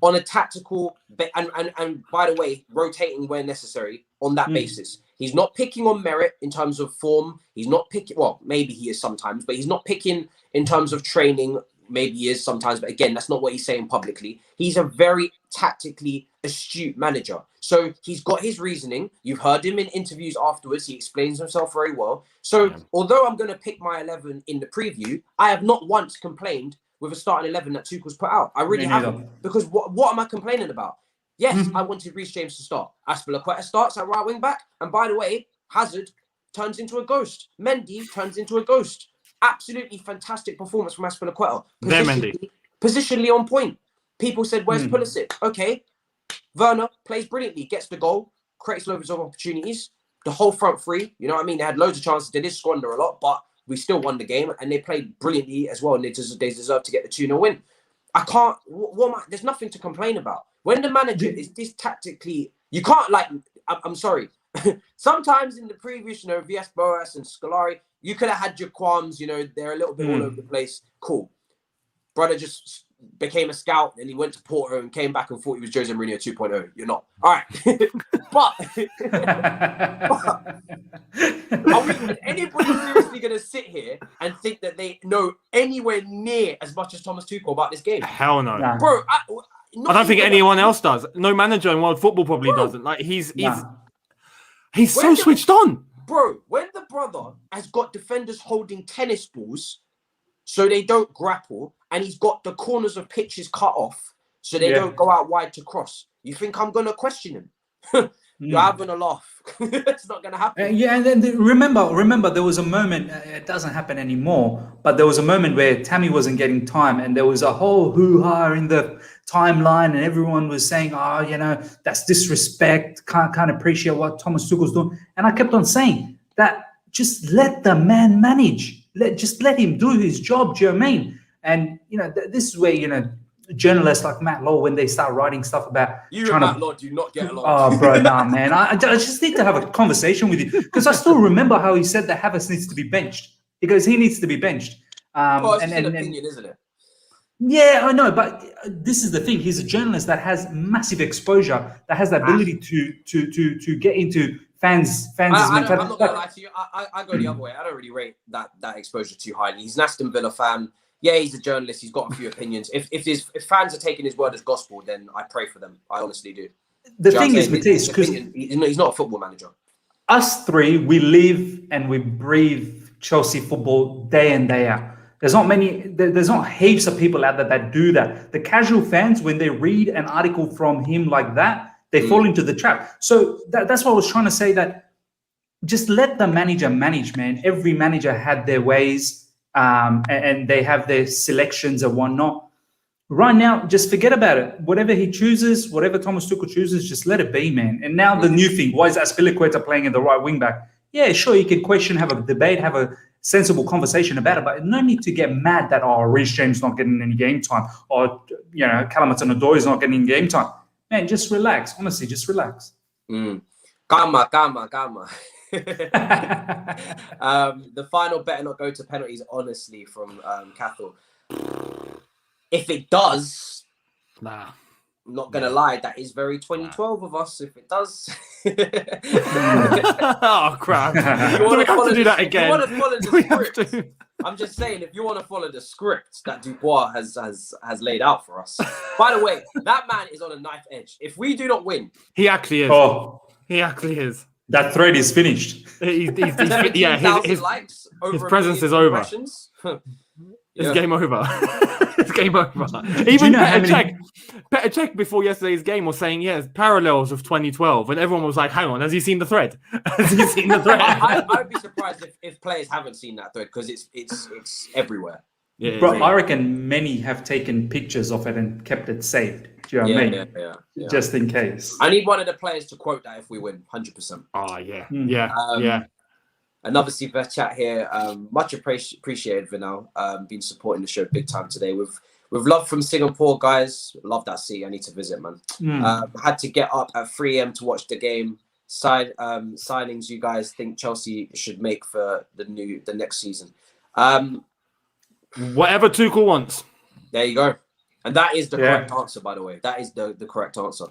on a tactical and by the way, rotating where necessary on that basis. He's not picking on merit in terms of form. He's not picking. Well, maybe he is sometimes, but he's not picking in terms of training. Maybe he is sometimes, but again, that's not what he's saying publicly. He's a very tactically astute manager. So he's got his reasoning. You've heard him in interviews afterwards. He explains himself very well. So although I'm going to pick my 11 in the preview, I have not once complained with a starting 11 that Tuchel's put out. I really haven't. Because what am I complaining about? Yes, I wanted Reece James to start. Azpilicueta starts at right wing back. And by the way, Hazard turns into a ghost. Mendy turns into a ghost. Absolutely fantastic performance from Azpilicueta. Positionally on point. People said, "Where's Pulisic?" Okay. Werner plays brilliantly, gets the goal, creates loads of opportunities. The whole front three, you know what I mean? They had loads of chances. They did squander a lot, but we still won the game, and they played brilliantly as well, and they deserve to get the 2-0 win. I can't. There's nothing to complain about. When the manager is this tactically, you can't I'm sorry. Sometimes in the previous, Villas-Boas and Scolari, You could have had your qualms, they're a little bit all over the place. Cool. Brother just became a scout and he went to Porto and came back and thought he was Jose Mourinho 2.0. You're not. All right. Is anybody seriously going to sit here and think that they know anywhere near as much as Thomas Tuchel about this game? Hell no. Bro, I don't think anyone else does. No manager in world football probably doesn't. Like he's so switched on. Bro, when the brother has got defenders holding tennis balls so they don't grapple, and he's got the corners of pitches cut off so they don't go out wide to cross, you think I'm going to question him? You're having a laugh. It's not going to happen. And then remember, there was a moment, it doesn't happen anymore, but there was a moment where Tammy wasn't getting time and there was a whole hoo-ha in the timeline and everyone was saying, that's disrespect, can't appreciate what Thomas Tuchel's doing. And I kept on saying that just let the man manage. Just let him do his job, do you know what I mean? And, this is where, journalists like Matt Law, when they start writing stuff about Matt Law do not get along. Oh, bro, nah, man. I just need to have a conversation with you because I still remember how he said that Havertz needs to be benched. He goes, he needs to be benched. It's an opinion, isn't it? Yeah, I know, but this is the thing. He's a journalist that has massive exposure, that has the ability to get into fans' I'm not gonna lie to you. I go the other way. I don't really rate that exposure too highly. He's an Aston Villa fan. Yeah, he's a journalist. He's got a few opinions. If fans are taking his word as gospel, then I pray for them. I honestly do. The thing is, Matisse, because he's not a football manager. Us three, we live and we breathe Chelsea football day in, day out. There's not heaps of people out there that do that. The casual fans, when they read an article from him like that, they fall into the trap. So that's what I was trying to say, that just let the manager manage, man. Every manager had their ways. And they have their selections and whatnot. Right now, just forget about it. Whatever he chooses, whatever Thomas Tuchel chooses, just let it be, man. And now the new thing, why is Azpilicueta playing in the right wing back? Yeah, sure, you can question, have a debate, have a sensible conversation about it, but no need to get mad that, Reece James not getting any game time, or, Callum Hudson-Odoi is not getting game time. Man, just relax. Honestly, just relax. Calma. The final better not go to penalties, honestly, from Cathal. If it does, I'm not gonna lie, that is very 2012 of us. If it does, oh crap! Do we have to do that again? You want to follow the script? I'm just saying, if you want to follow the script that Dubois has laid out for us. By the way, that man is on a knife edge. If we do not win, he actually is. He actually is. That thread is finished. His presence is over. It's game over. It's game over. Even Petr Cech before yesterday's game was saying, yes, parallels of 2012. And everyone was like, hang on, has he seen the thread? Has he seen the thread? I'd be surprised if players haven't seen that thread because it's everywhere. Yeah, bro, I reckon many have taken pictures of it and kept it saved. Do you know what I mean? Yeah. Just in case. I need one of the players to quote that if we win, 100%. Oh, yeah. Another super chat here. Much appreciated, Vinal. Been supporting the show big time today. With love from Singapore, guys. Love that city. I need to visit, man. Had to get up at 3 a.m. to watch the game. Signings you guys think Chelsea should make for the next season? Whatever Tuchel wants. There you go. And that is the correct answer, by the way. That is the correct answer.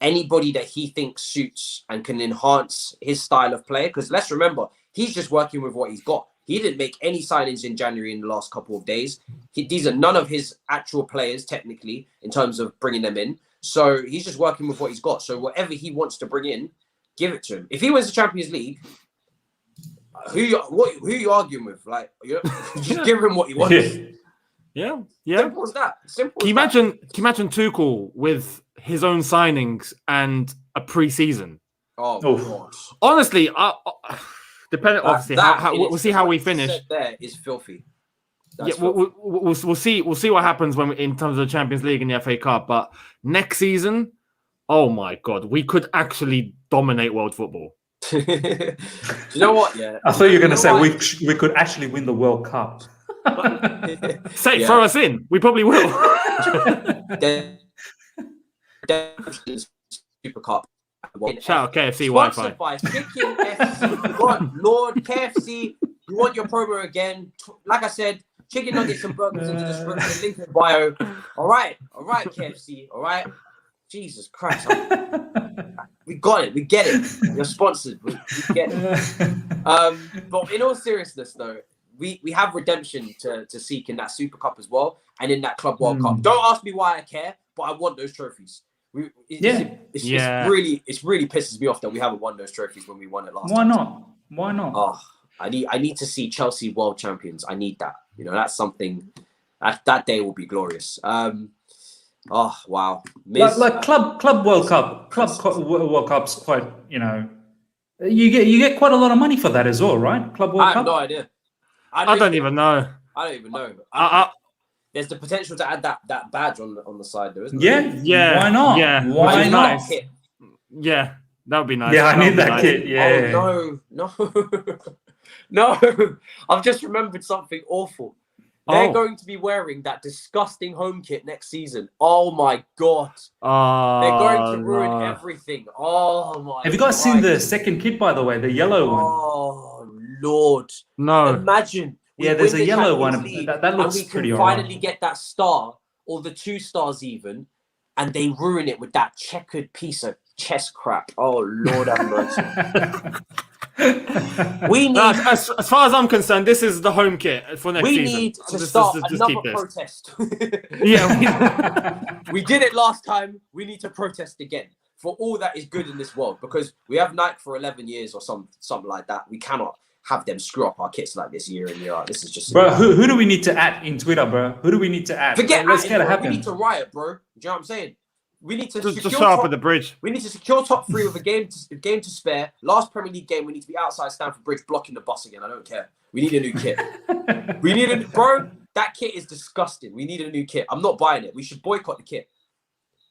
Anybody that he thinks suits and can enhance his style of play, because let's remember, he's just working with what he's got. He didn't make any signings in January in the last couple of days. These are none of his actual players, technically, in terms of bringing them in. So he's just working with what he's got. So whatever he wants to bring in, give it to him. If he wins the Champions League, who are you arguing with? Like, just give him what he wants. Yeah. Simple as that. Can you imagine Tuchel with his own signings and a pre-season? Oh gosh. Honestly, depending obviously we'll see how we finish. There is filthy. We'll see what happens when in terms of the Champions League and the FA Cup. But next season, oh my God, we could actually dominate world football. Do you know what? Yeah, I thought you were going to say we could actually win the World Cup. Throw us in. We probably will. Super Cup. Shout out KFC Wi-Fi. Sponsored by Chicken FC. Go on, Lord KFC. You want your promo again? Like I said, chicken nuggets and burgers in the description. Link in bio. All right, KFC. All right. Jesus Christ. We got it. We get it. You're sponsored. We get it. But in all seriousness, though, we have redemption to seek in that Super Cup as well and in that Club World Cup. Don't ask me why I care, but I want those trophies. It really pisses me off that we haven't won those trophies when we won it last time. Why not? Oh, I need to see Chelsea world champions. I need that. You know, that's something that day will be glorious. Oh wow! Like Club World Cup, World Cup's quite. You know, you get quite a lot of money for that as well, right? Club World Cup. I have no idea. I don't even know. I don't even know. There's the potential to add that badge on the side, though, isn't there? Yeah. Why not? Yeah. Why not? Yeah, that would be nice. Yeah, I need that kit. Yeah. Oh no! I've just remembered something awful. They're going to be wearing that disgusting home kit next season. Oh my god! They're going to ruin everything. Oh my! Have you guys seen the second kit, by the way, the yellow one? Oh Lord! No. Imagine. Yeah, there's a yellow one. That looks pretty alright. Finally get that star or the 2 stars even, and they ruin it with that checkered piece of chess crap. Oh Lord have mercy. We need, as far as I'm concerned, this is the home kit for next season. We need to start another protest. We did it last time. We need to protest again for all that is good in this world, because we have Nike for 11 years or something like that. We cannot have them screw up our kits like this year in year out. This is just... Bro, who do we need to add in Twitter, bro? Who do we need to add? Let's get it happen. We need to riot, bro. Do you know what I'm saying? We need to just show up at the bridge. We need to secure top 3 with a game to spare. Last Premier League game, we need to be outside Stamford Bridge blocking the bus again. I don't care. We need a new kit. Bro, that kit is disgusting. We need a new kit. I'm not buying it. We should boycott the kit.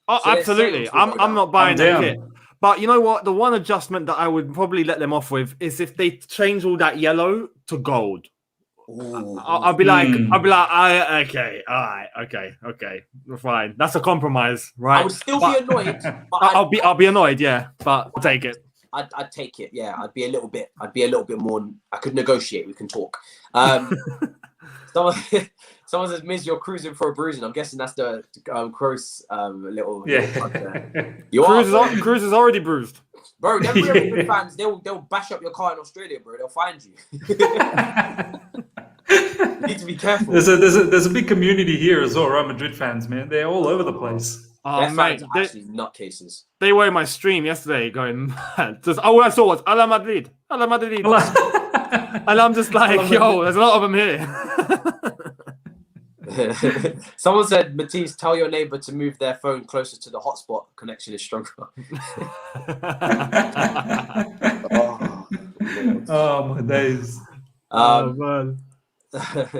Oh, so absolutely. I'm not buying that kit. But you know what? The one adjustment that I would probably let them off with is if they change all that yellow to gold. I'll be like, okay, all right, okay, fine. That's a compromise, right? I would still be annoyed. But I'll be annoyed, yeah, but I'll take it. I'd take it, yeah. I'd be a little bit more. I could negotiate. We can talk. Someone says, Miz, you're cruising for a bruising. I'm guessing that's the Kroos little. Yeah. Kroos is already bruised. Bro, them Real Madrid fans, they'll bash up your car in Australia, bro. They'll find you. You need to be careful. There's a big community here as well, Real Madrid fans, man. They're all over the place. Oh, mate, actually nutcases. They were in my stream yesterday going mad. All I saw was Ala Madrid. And I'm just like, yo, there's a lot of them here. Someone said, Matisse, tell your neighbor to move their phone closer to the hotspot. Connection is stronger. Oh my days. Man.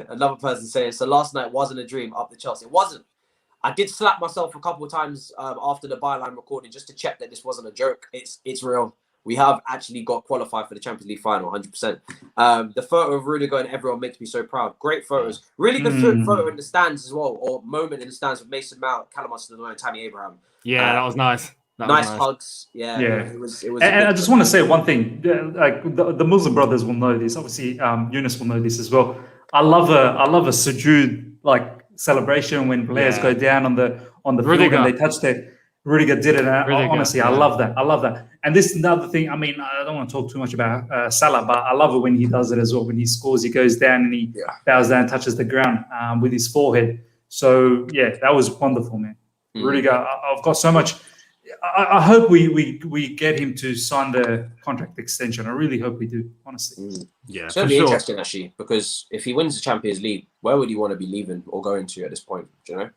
Another person saying, so last night wasn't a dream up the Chelsea. It wasn't. I did slap myself a couple of times after the Byline recording just to check that this wasn't a joke. It's real. We have actually got qualified for the Champions League final, 100%. The photo of Rudiger and everyone makes me so proud. Great photos. Really good photo in the stands as well, or moment in the stands with Mason Mount, Callum Hudson-Odoi, and Tammy Abraham. Yeah, that was nice. Nice hugs. Yeah. It was. And I just want to say one thing. Like the Muslim brothers will know this. Obviously, Younes will know this as well. I love a sujood like celebration when players go down on the field and they touch their. Rudiger did it. Honestly, I love that. And this is another thing. I mean, I don't want to talk too much about Salah, but I love it when he does it as well. When he scores, he goes down and he bows down, touches the ground with his forehead. So yeah, that was wonderful, man. Rudiger, I've got so much. I hope we get him to sign the contract extension. I really hope we do. Honestly, yeah, it's going to be interesting actually, because if he wins the Champions League, where would he want to be leaving or going to at this point? Do you know?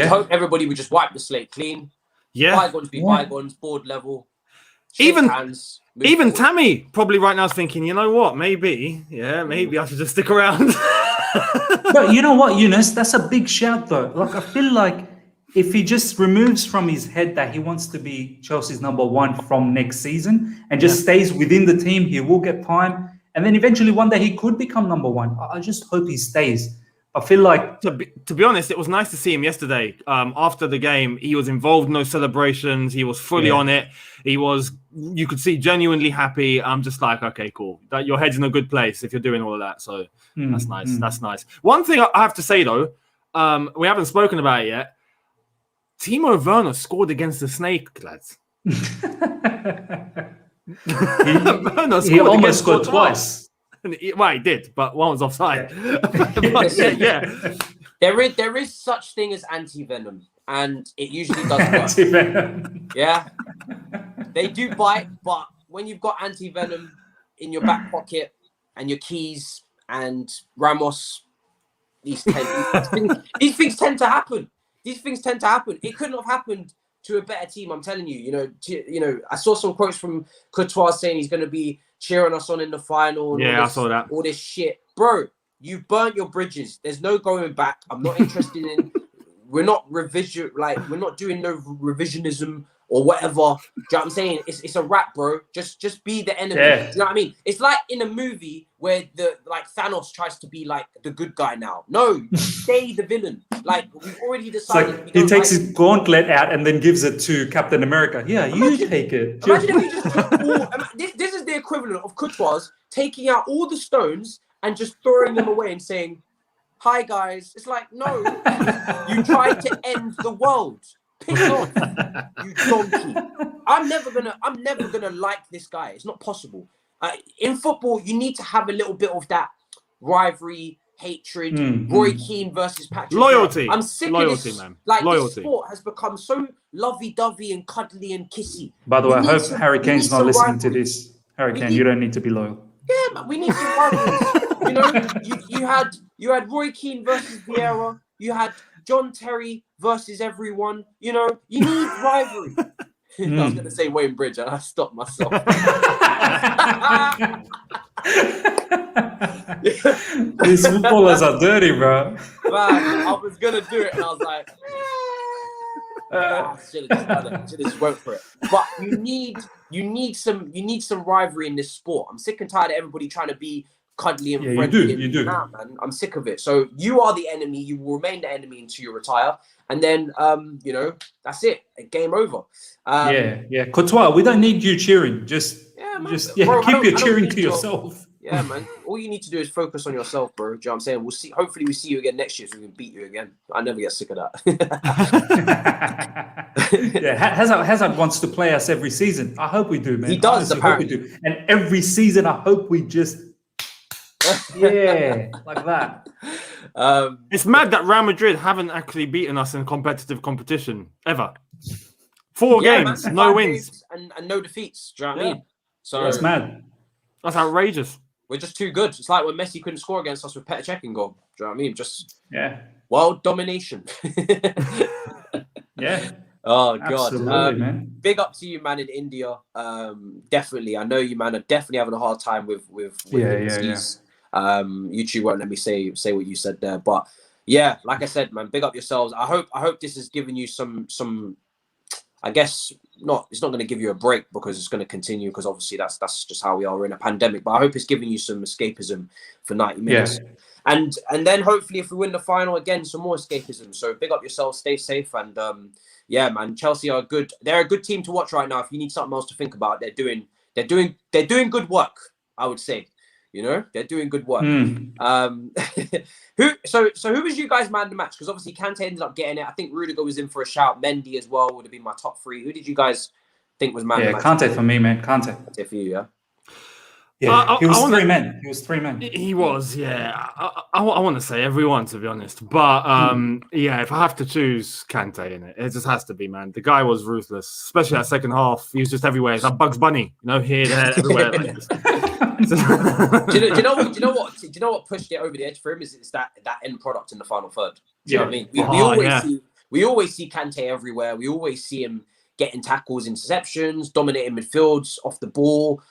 I hope everybody would just wipe the slate clean. Yeah. Bygones be bygones, board level. Even Tammy probably right now is thinking, you know what, maybe I should just stick around. But you know what, Younes, that's a big shout though. Like I feel like if he just removes from his head that he wants to be Chelsea's number 1 from next season and just stays within the team, he will get time. And then eventually one day he could become number 1. I just hope he stays. I feel like to be honest, it was nice to see him yesterday. After the game, he was involved in those celebrations. He was fully on it. You could see genuinely happy. I'm just like, okay, cool. That your head's in a good place if you're doing all of that. So that's nice. That's nice. One thing I have to say though, we haven't spoken about it yet. Timo Werner scored against the Snake, lads. he almost scored twice. Well, he did, but one was offside. But yeah. There is such thing as anti-venom, and it usually does work. Anti-venom. Yeah. They do bite, but when you've got anti-venom in your back pocket and your keys and Ramos, these things tend to happen. These things tend to happen. It couldn't have happened to a better team, I'm telling you. You know, I saw some quotes from Courtois saying he's going to be cheering us on in the final. And I saw that. All this shit. Bro, you burnt your bridges. There's no going back. I'm not interested in... We're not we're not doing no revisionism or whatever. Do you know what I'm saying? It's a wrap, bro. Just be the enemy. Yeah. Do you know what I mean? It's like in a movie where Thanos tries to be like the good guy now. No, stay the villain. Like we've already decided. Like he takes his gauntlet out and then gives it to Captain America. Yeah, you take it. Imagine if you just took this is the equivalent of Courtois taking out all the stones and just throwing them away and saying, "Hi guys." It's like, no, you tried to end the world. Piss off, you donkey. I'm never gonna like this guy. It's not possible. In football, you need to have a little bit of that rivalry, hatred. Roy Keane versus Patrick. Loyalty. I'm sick of this, man. Like this sport has become so lovey-dovey and cuddly and kissy. By the way, I hope Harry Kane's not listening to this. Harry Kane, you don't need to be loyal. Yeah, man, we need some rivalries. You know, you had Roy Keane versus Vieira. You had John Terry versus everyone. You know, you need rivalry. I was going to say Wayne Bridge, and I stopped myself. These footballers are dirty, bro. Man, I was going to do it, and I was like, should have just went for it. But you need some rivalry in this sport. I'm sick and tired of everybody trying to be cuddly and friendly. You do. Nah, man, I'm sick of it. So you are the enemy. You will remain the enemy until you retire, and then you know, that's it. Game over. Courtois, we don't need you cheering. Just bro, keep your cheering to yourself. Yeah, man. All you need to do is focus on yourself, bro. Do you know what I'm saying? We'll see. Hopefully, we see you again next year, so we can beat you again. I never get sick of that. Hazard wants to play us every season. I hope we do, man. He does. Apparently, hope we do. And every season, I hope we just like that. It's mad that Real Madrid haven't actually beaten us in competitive competition ever. 4 games, man, no wins, and no defeats. Do you know what I mean? So that's mad. That's outrageous. We're just too good. It's like when Messi couldn't score against us with Petr Cech in goal. Do you know what I mean? Just world domination. Yeah. Oh God. Absolutely, man. Big up to you, man, in India. Definitely. I know you, man, are definitely having a hard time with these. YouTube won't let me say what you said there, but yeah, like I said, man, big up yourselves. I hope this has given you some. I guess it's not going to give you a break because it's going to continue because obviously that's just how we are. We're in a pandemic, but I hope it's giving you some escapism for 90 minutes. Yeah. And then hopefully if we win the final again, some more escapism. So big up yourselves, stay safe, and yeah, man, Chelsea are good. They're a good team to watch right now. If you need something else to think about, they're doing good work, I would say. You know, they're doing good work. Who was you guys man of the match? Because obviously Kante ended up getting it. I think Rudiger was in for a shout. Mendy as well would have been my top 3. Who did you guys think was man of the match? Kante for me, man. Kante for you, yeah. Yeah, he was 3 men. He was 3 men. He was, yeah. I want to say everyone, to be honest. But yeah, if I have to choose Kante in it, it just has to be, man. The guy was ruthless, especially that second half. He was just everywhere. It's like Bugs Bunny, you know, here, there, everywhere. do you know what pushed it over the edge for him is that end product in the final third. Do you know what I mean? We always see Kante everywhere. We always see him getting tackles, interceptions, dominating midfields, off the ball,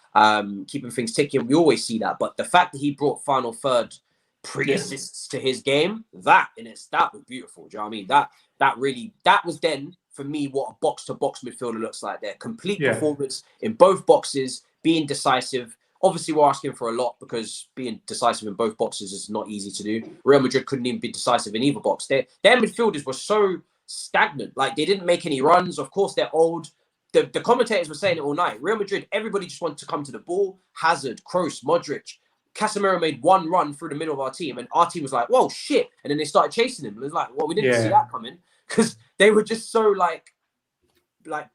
keeping things ticking. We always see that. But the fact that he brought final third pre-assists to his game, that was beautiful. Do you know what I mean? That was then for me what a box-to-box midfielder looks like. There, complete performance in both boxes, being decisive. Obviously, we're asking for a lot because being decisive in both boxes is not easy to do. Real Madrid couldn't even be decisive in either box. Their midfielders were so stagnant. Like, they didn't make any runs. Of course, they're old. The commentators were saying it all night. Real Madrid, everybody just wanted to come to the ball. Hazard, Kroos, Modric. Casemiro made one run through the middle of our team, and our team was like, whoa, shit. And then they started chasing him. It was like, well, we didn't see that coming because they were just so like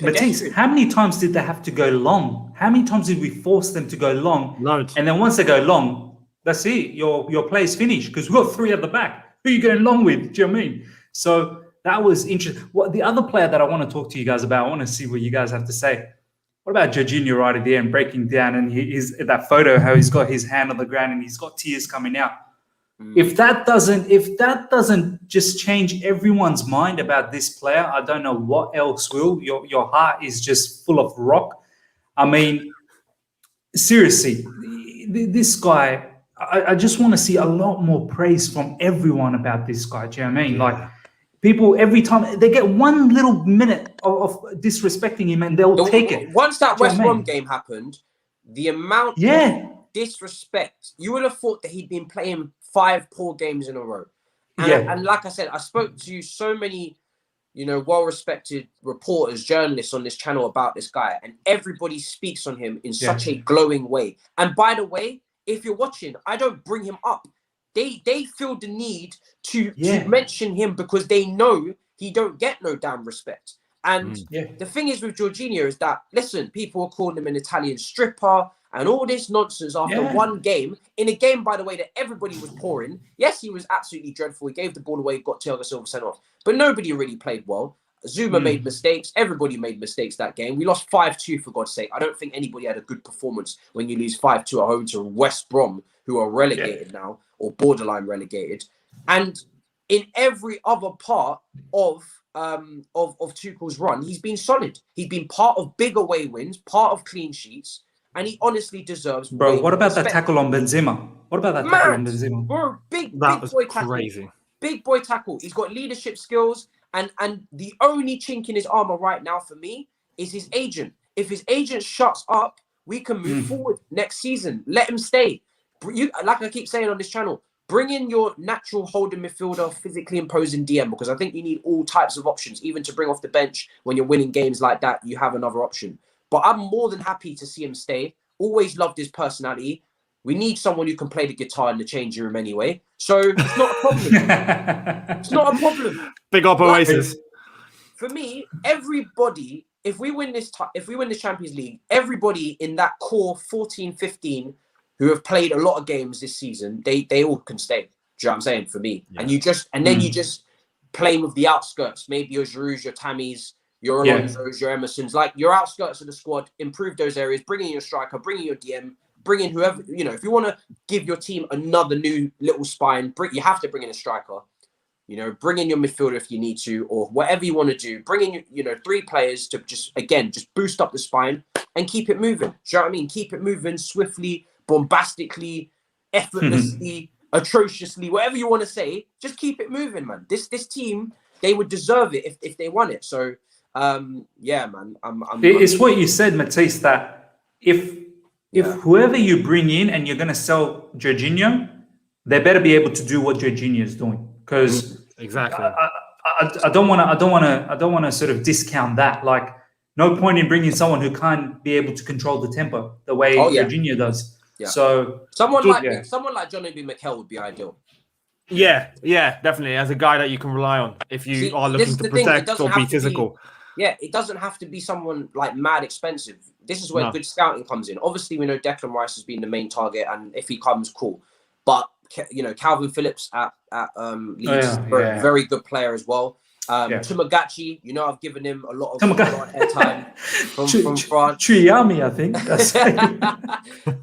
Matisse, how many times did they have to go long? How many times did we force them to go long? Loads. And then once they go long, that's it. Your play's finished because we've got 3 at the back. Who are you going long with? Do you know what I mean? So that was interesting. The other player that I want to talk to you guys about, I want to see what you guys have to say. What about Jorginho right at the end, breaking down, and he's that photo, how he's got his hand on the ground and he's got tears coming out. If that doesn't just change everyone's mind about this player, I don't know what else will. Your heart is just full of rock. I mean, seriously, this guy, I just want to see a lot more praise from everyone about this guy. Do you know what I mean? Like, people, every time they get one little minute of disrespecting him, and they'll take it. Once that West Brom game happened, the amount of disrespect, you would have thought that he'd been playing 5 poor games in a row. And like I said, I spoke to so many, well-respected reporters, journalists on this channel about this guy, and everybody speaks on him in such a glowing way. And by the way, if you're watching, I don't bring him up. They feel the need to mention him because they know he don't get no damn respect. And the thing is with Jorginho is that, listen, people are calling him an Italian stripper and all this nonsense after one game. In a game, by the way, that everybody was pouring. Yes, he was absolutely dreadful. He gave the ball away, got Thiago Silva sent off. But nobody really played well. Zuma made mistakes. Everybody made mistakes that game. We lost 5-2, for God's sake. I don't think anybody had a good performance when you lose 5-2 at home to West Brom, who are relegated now, or borderline relegated. And in every other part of Tuchel's run, he's been solid. He's been part of big away wins, part of clean sheets, and he honestly deserves. Bro, what about that tackle on Benzema? What about that tackle on Benzema? Bro, big boy tackle. Crazy. Big boy tackle. He's got leadership skills, and the only chink in his armor right now for me is his agent. If his agent shuts up, we can move forward next season. Let him stay. Like I keep saying on this channel, bring in your natural holding midfielder, physically imposing DM, because I think you need all types of options, even to bring off the bench when you're winning games like that. You have another option. But I'm more than happy to see him stay. Always loved his personality. We need someone who can play the guitar in the changing room anyway. So it's not a problem. It's not a problem. Big up Oasis. For me, everybody, if we win this Champions League, everybody in that core 14, 15 who have played a lot of games this season, they all can stay. Do you know what I'm saying? For me. Yeah. And then you just play with the outskirts. Maybe your Giroux, your Tammys, your Alonso's, your Emersons, like your outskirts of the squad, improve those areas, bring in your striker, bring in your DM, bring in whoever, if you want to give your team another new little spine, you have to bring in a striker, bring in your midfielder if you need to, or whatever you want to do, bring in, 3 players to just boost up the spine and keep it moving. Do you know what I mean? Keep it moving swiftly, bombastically, effortlessly, atrociously, whatever you want to say, just keep it moving, man. This team, they would deserve it if they won it. So, man, it's what you said, Matisse, that if whoever you bring in and you're going to sell Jorginho, they better be able to do what Jorginho is doing. Because exactly, I don't want to sort of discount that. Like, no point in bringing someone who can't be able to control the tempo the way Jorginho does. Yeah. So someone like John Obi Mikel would be ideal. Yeah, definitely. As a guy that you can rely on if you are looking to protect or be physical. It doesn't have to be someone like mad expensive. This is where good scouting comes in. Obviously, we know Declan Rice has been the main target, and if he comes, cool. But Calvin Phillips at Leeds, very good player as well. Tumagachi, I've given him a lot of airtime from France. Chuyami, I think.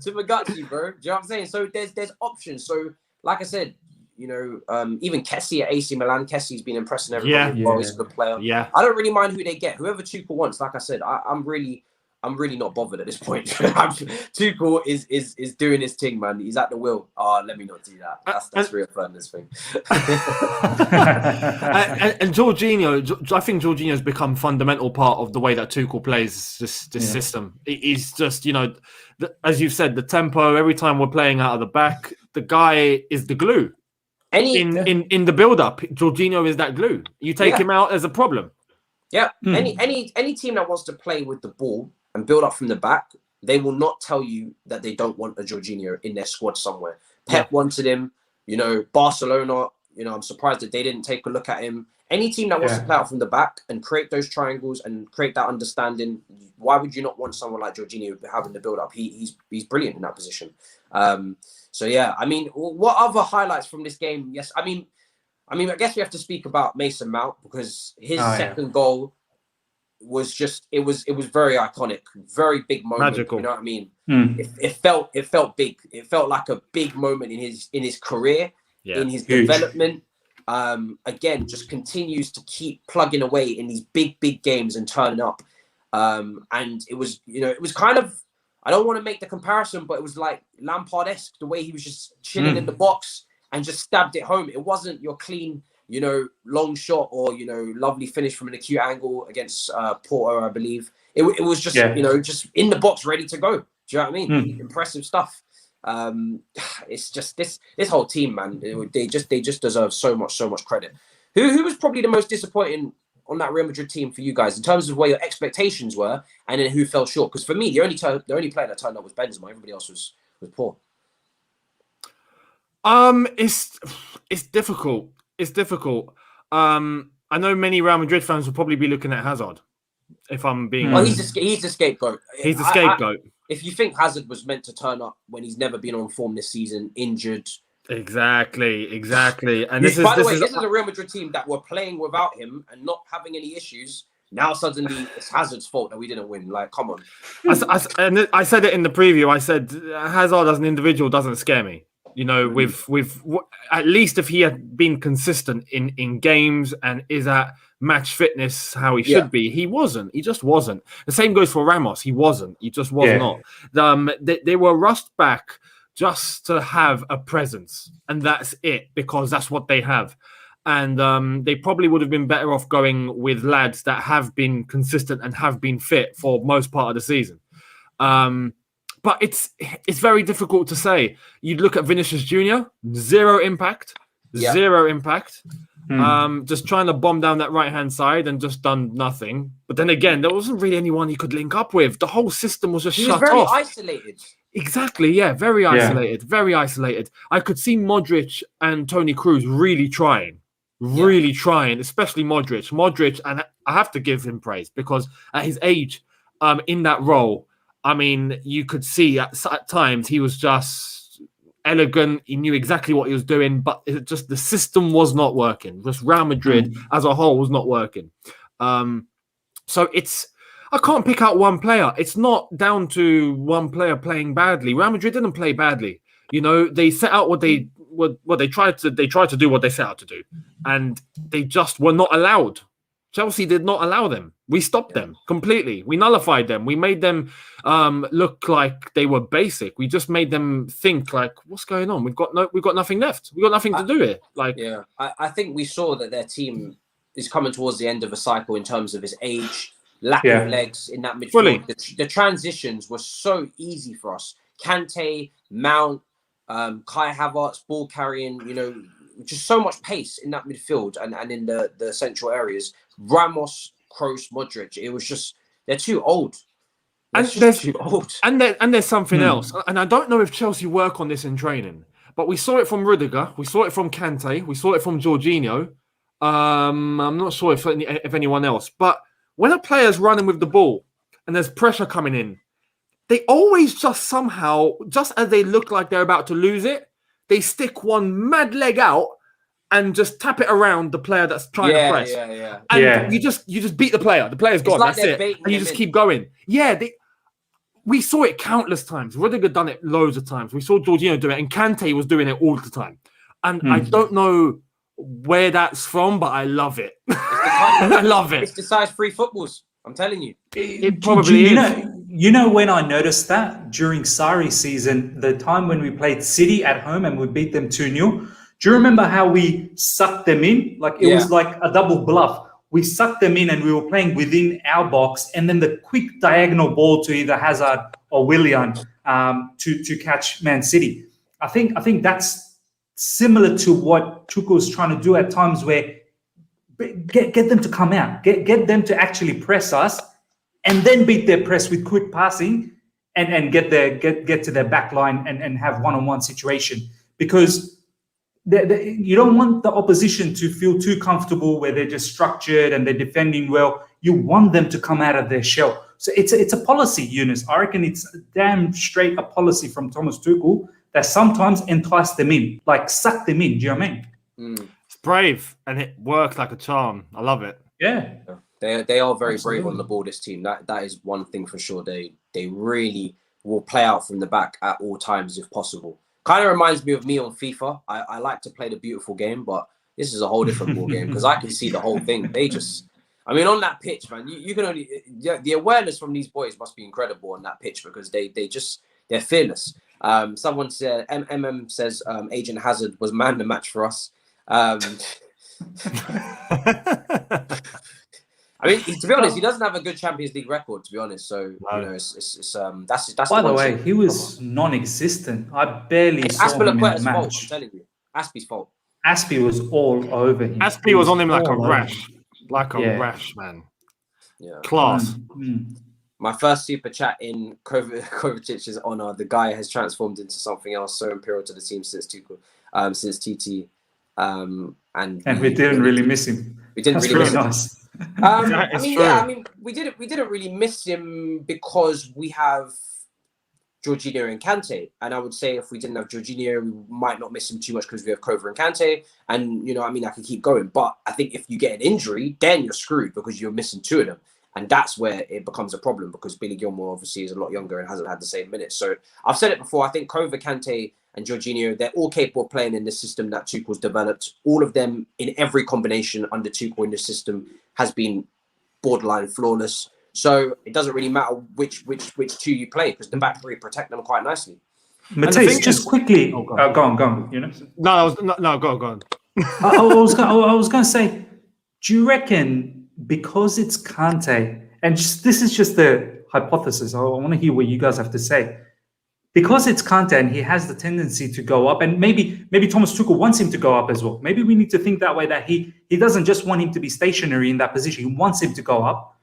Tumagachi, bro. Do you know what I'm saying? So there's options. So like I said, even Kessie at AC Milan, Kessie's been impressing everybody. He's a good player. Yeah. I don't really mind who they get. Whoever Tuchel wants, like I said, I'm really I'm really not bothered at this point. Tuchel is doing his thing, man. He's at the wheel. Let me not do that. That's Rio Fernandez thing. and Jorginho, I think Jorginho's become fundamental part of the way that Tuchel plays this system. He's just, as you've said, the tempo. Every time we're playing out of the back, the guy is the glue. In the build-up, Jorginho is that glue. You take him out as a problem. Yeah. Any team that wants to play with the ball and build up from the back, they will not tell you that they don't want a Jorginho in their squad somewhere. Pep wanted him, Barcelona, I'm surprised that they didn't take a look at him. Any team that wants to play out from the back and create those triangles and create that understanding, why would you not want someone like Jorginho having the build up? He's brilliant in that position. So yeah, I mean, what other highlights from this game? Yes, I mean, I guess we have to speak about Mason Mount because his second goal was just it was very iconic, very big moment. Magical. You know what I mean? It felt big. It felt like a big moment in his career, in his development. Again, just continues to keep plugging away in these big games and turning up. And it was it was kind of, I don't want to make the comparison, but it was like Lampard-esque, the way he was just chilling in the box and just stabbed it home. It wasn't your clean, long shot or, lovely finish from an acute angle against Porto, I believe. It was just, just in the box, ready to go. Do you know what I mean? Impressive stuff. It's just this whole team, man. They just deserve so much credit. Who was probably the most disappointing on that Real Madrid team for you guys in terms of where your expectations were, and then who fell short? Because for me, the only player that turned up was Benzema. Everybody else was poor. It's difficult. It's difficult. I know many Real Madrid fans will probably be looking at Hazard. If I'm being, well, he's the scapegoat. He's the scapegoat. If you think Hazard was meant to turn up when he's never been on form this season, injured. Exactly. And this is a Real Madrid team that were playing without him and not having any issues. Now suddenly it's Hazard's fault that we didn't win. Like, come on. I said it in the preview. I said Hazard as an individual doesn't scare me. With at least if he had been consistent in games and is at match fitness how he should be, he wasn't. He just wasn't. The same goes for Ramos. He wasn't. He just was not. They were rushed back just to have a presence, and that's it, because that's what they have. And they probably would have been better off going with lads that have been consistent and have been fit for most part of the season. But it's very difficult to say. You look at Vinicius Jr., zero impact. Just trying to bomb down that right-hand side and just done nothing. But then again, there wasn't really anyone he could link up with. The whole system was just shut off. He was very isolated. Exactly, very isolated, very isolated. I could see Modric and Toni Kroos really trying, especially Modric, and I have to give him praise because at his age, in that role, I mean, you could see at times he was just elegant. He knew exactly what he was doing, but the system was not working. Just Real Madrid as a whole was not working. So I can't pick out one player. It's not down to one player playing badly. Real Madrid didn't play badly. They set out what they tried to do what they set out to do, and they just were not allowed. Chelsea did not allow them. We stopped them completely. We nullified them. We made them look like they were basic. We just made them think like, what's going on? We've got nothing left. We've got nothing to do here. I think we saw that their team is coming towards the end of a cycle in terms of its age, lack of legs in that midfield. The transitions were so easy for us. Kante, Mount, Kai Havertz, ball carrying, just so much pace in that midfield and in the central areas. Ramos, Kroos, Modric. It was just, they're too old. And there's something else. And I don't know if Chelsea work on this in training, but we saw it from Rudiger, we saw it from Kante, we saw it from Jorginho. I'm not sure if anyone else, but when a player's running with the ball and there's pressure coming in, they always just somehow, just as they look like they're about to lose it, they stick one mad leg out and just tap it around the player that's trying to press. And you just beat the player. The player's gone. That's it. And you just keep going. We saw it countless times. Rudiger done it loads of times. We saw Jorginho do it, and Kante was doing it all the time. And I don't know where that's from, but I love it. I love it. It's the size 3 footballs. I'm telling you. It probably is. you know when I noticed that? During Sarri season, the time when we played City at home and we beat them 2-0. Do you remember how we sucked them in? Like it was like a double bluff. We sucked them in and we were playing within our box, and then the quick diagonal ball to either Hazard or Willian to catch Man City. I think that's similar to what Tuchel's trying to do at times, where get them to come out, get them to actually press us, and then beat their press with quick passing and get to their back line and have one-on-one situation, because you don't want the opposition to feel too comfortable where they're just structured and they're defending well. You want them to come out of their shell. So it's a policy, Younes. I reckon it's damn straight a policy from Thomas Tuchel that sometimes entice them in, like suck them in. Do you know what I mean? It's brave and it works like a charm. I love it. Yeah. They are very brave on the ball, this team. That is one thing for sure. They really will play out from the back at all times if possible. Kind of reminds me of me on FIFA. I like to play the beautiful game, but this is a whole different ball game because I can see the whole thing. On that pitch, man, you can only the awareness from these boys must be incredible on that pitch, because they're fearless. Someone said, says, Agent Hazard was man the match for us. I mean, to be honest, he doesn't have a good Champions League record, to be honest. So, that's By the way, he was non-existent. I barely saw him in the match. Fault, I'm telling you. Aspi's fault. Aspi was all over him. Aspi was on him like a rash. Like a rash, man. Yeah. Class. My first super chat in Kovacic's honor. The guy has transformed into something else so imperial to the team since Tuchel, since TT. And we didn't really miss him. We didn't That's really miss nice. him. I mean, we didn't really miss him because we have Jorginho and Kante, and I would say if we didn't have Jorginho, we might not miss him too much because we have Kovac and Kante, and I can keep going. But I think if you get an injury, then you're screwed because you're missing two of them, and that's where it becomes a problem because Billy Gilmour obviously is a lot younger and hasn't had the same minutes. So I've said it before. I think Kovac, Kante, and Jorginho, they're all capable of playing in the system that Tuchel's developed. All of them in every combination under Tuchel in the system has been borderline flawless. So it doesn't really matter which two you play because the back three protect them quite nicely. Mateus, just quickly, go on, go on. I was going to say, do you reckon because it's Kante, and this is just the hypothesis, I want to hear what you guys have to say. Because it's Kante and he has the tendency to go up, and maybe Thomas Tuchel wants him to go up as well. Maybe we need to think that way, that he doesn't just want him to be stationary in that position. He wants him to go up.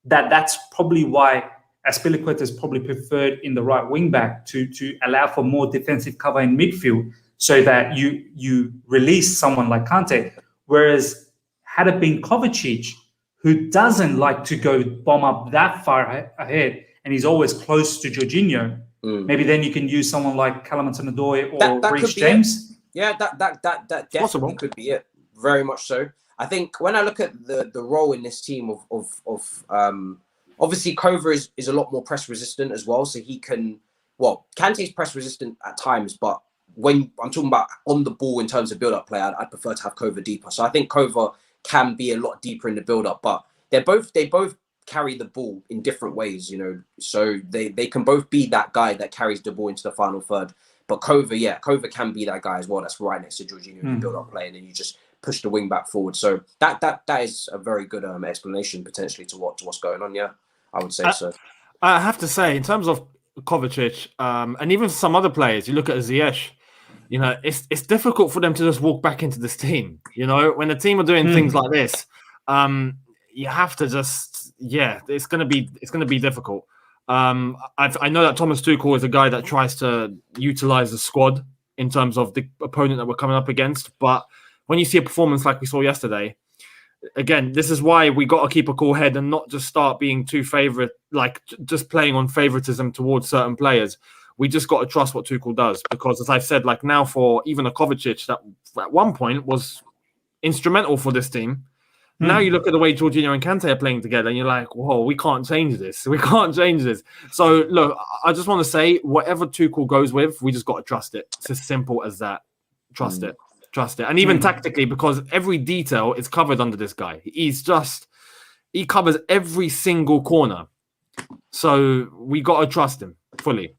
That's probably why Azpilicueta is probably preferred in the right wing back to allow for more defensive cover in midfield, so that you release someone like Kante. Whereas had it been Kovacic, who doesn't like to go bomb up that far ahead, and he's always close to Jorginho, maybe then you can use someone like Callum Hudson-Odoi or Reece James. Yeah, that definitely possible. Could be it. Very much so. I think when I look at the role in this team of obviously Kovac is a lot more press resistant as well, so he can. Well, Kante's press resistant at times, but when I'm talking about on the ball in terms of build-up play, I'd prefer to have Kovac deeper. So I think Kovac can be a lot deeper in the build-up, but they both carry the ball in different ways, so they can both be that guy that carries the ball into the final third. But Kovac can be that guy as well. That's right next to Jorginho in the build-up play, and then you just push the wing back forward. So that is a very good explanation potentially to what's going on. Yeah, I would say so. I have to say, in terms of Kovacic, and even some other players, you look at Ziyech, it's difficult for them to just walk back into this team. When the team are doing things like this, you have to just, it's gonna be difficult. I know that Thomas Tuchel is a guy that tries to utilize the squad in terms of the opponent that we're coming up against, but when you see a performance like we saw yesterday, again, this is why we got to keep a cool head and not just start being too just playing on favoritism towards certain players. We just got to trust what Tuchel does, because as I've said, like now for even a Kovacic that at one point was instrumental for this team. Now you look at the way Jorginho and Kante are playing together and you're like, whoa, we can't change this. We can't change this. So look, I just want to say whatever Tuchel goes with, we just got to trust it. It's as simple as that. Trust it. And even tactically, because every detail is covered under this guy. He covers every single corner. So we got to trust him fully.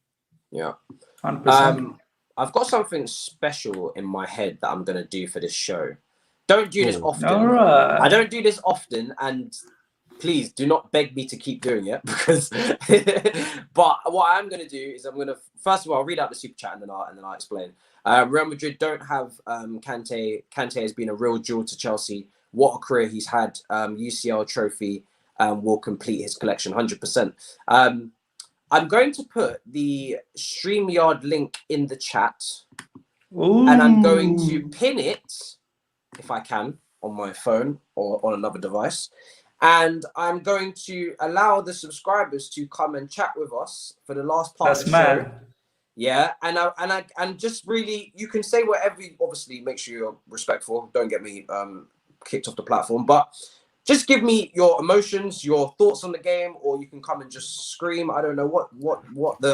Yeah. 100%. I've got something special in my head that I'm going to do for this show. Don't do this often. All right. I don't do this often, and please do not beg me to keep doing it because. But what I'm going to do is I'm going to first of all I'll read out the super chat and then I'll explain. Real Madrid don't have Kante. Kante has been a real jewel to Chelsea. What a career he's had. UCL trophy will complete his collection 100%. I'm going to put the StreamYard link in the chat. Ooh. And I'm going to pin it, if I can, on my phone or on another device. And I'm going to allow the subscribers to come and chat with us for the last part of the show. Yeah, and just really, you can say whatever. Obviously, make sure you're respectful. Don't get me kicked off the platform, but just give me your emotions, your thoughts on the game, or you can come and just scream. I don't know what the.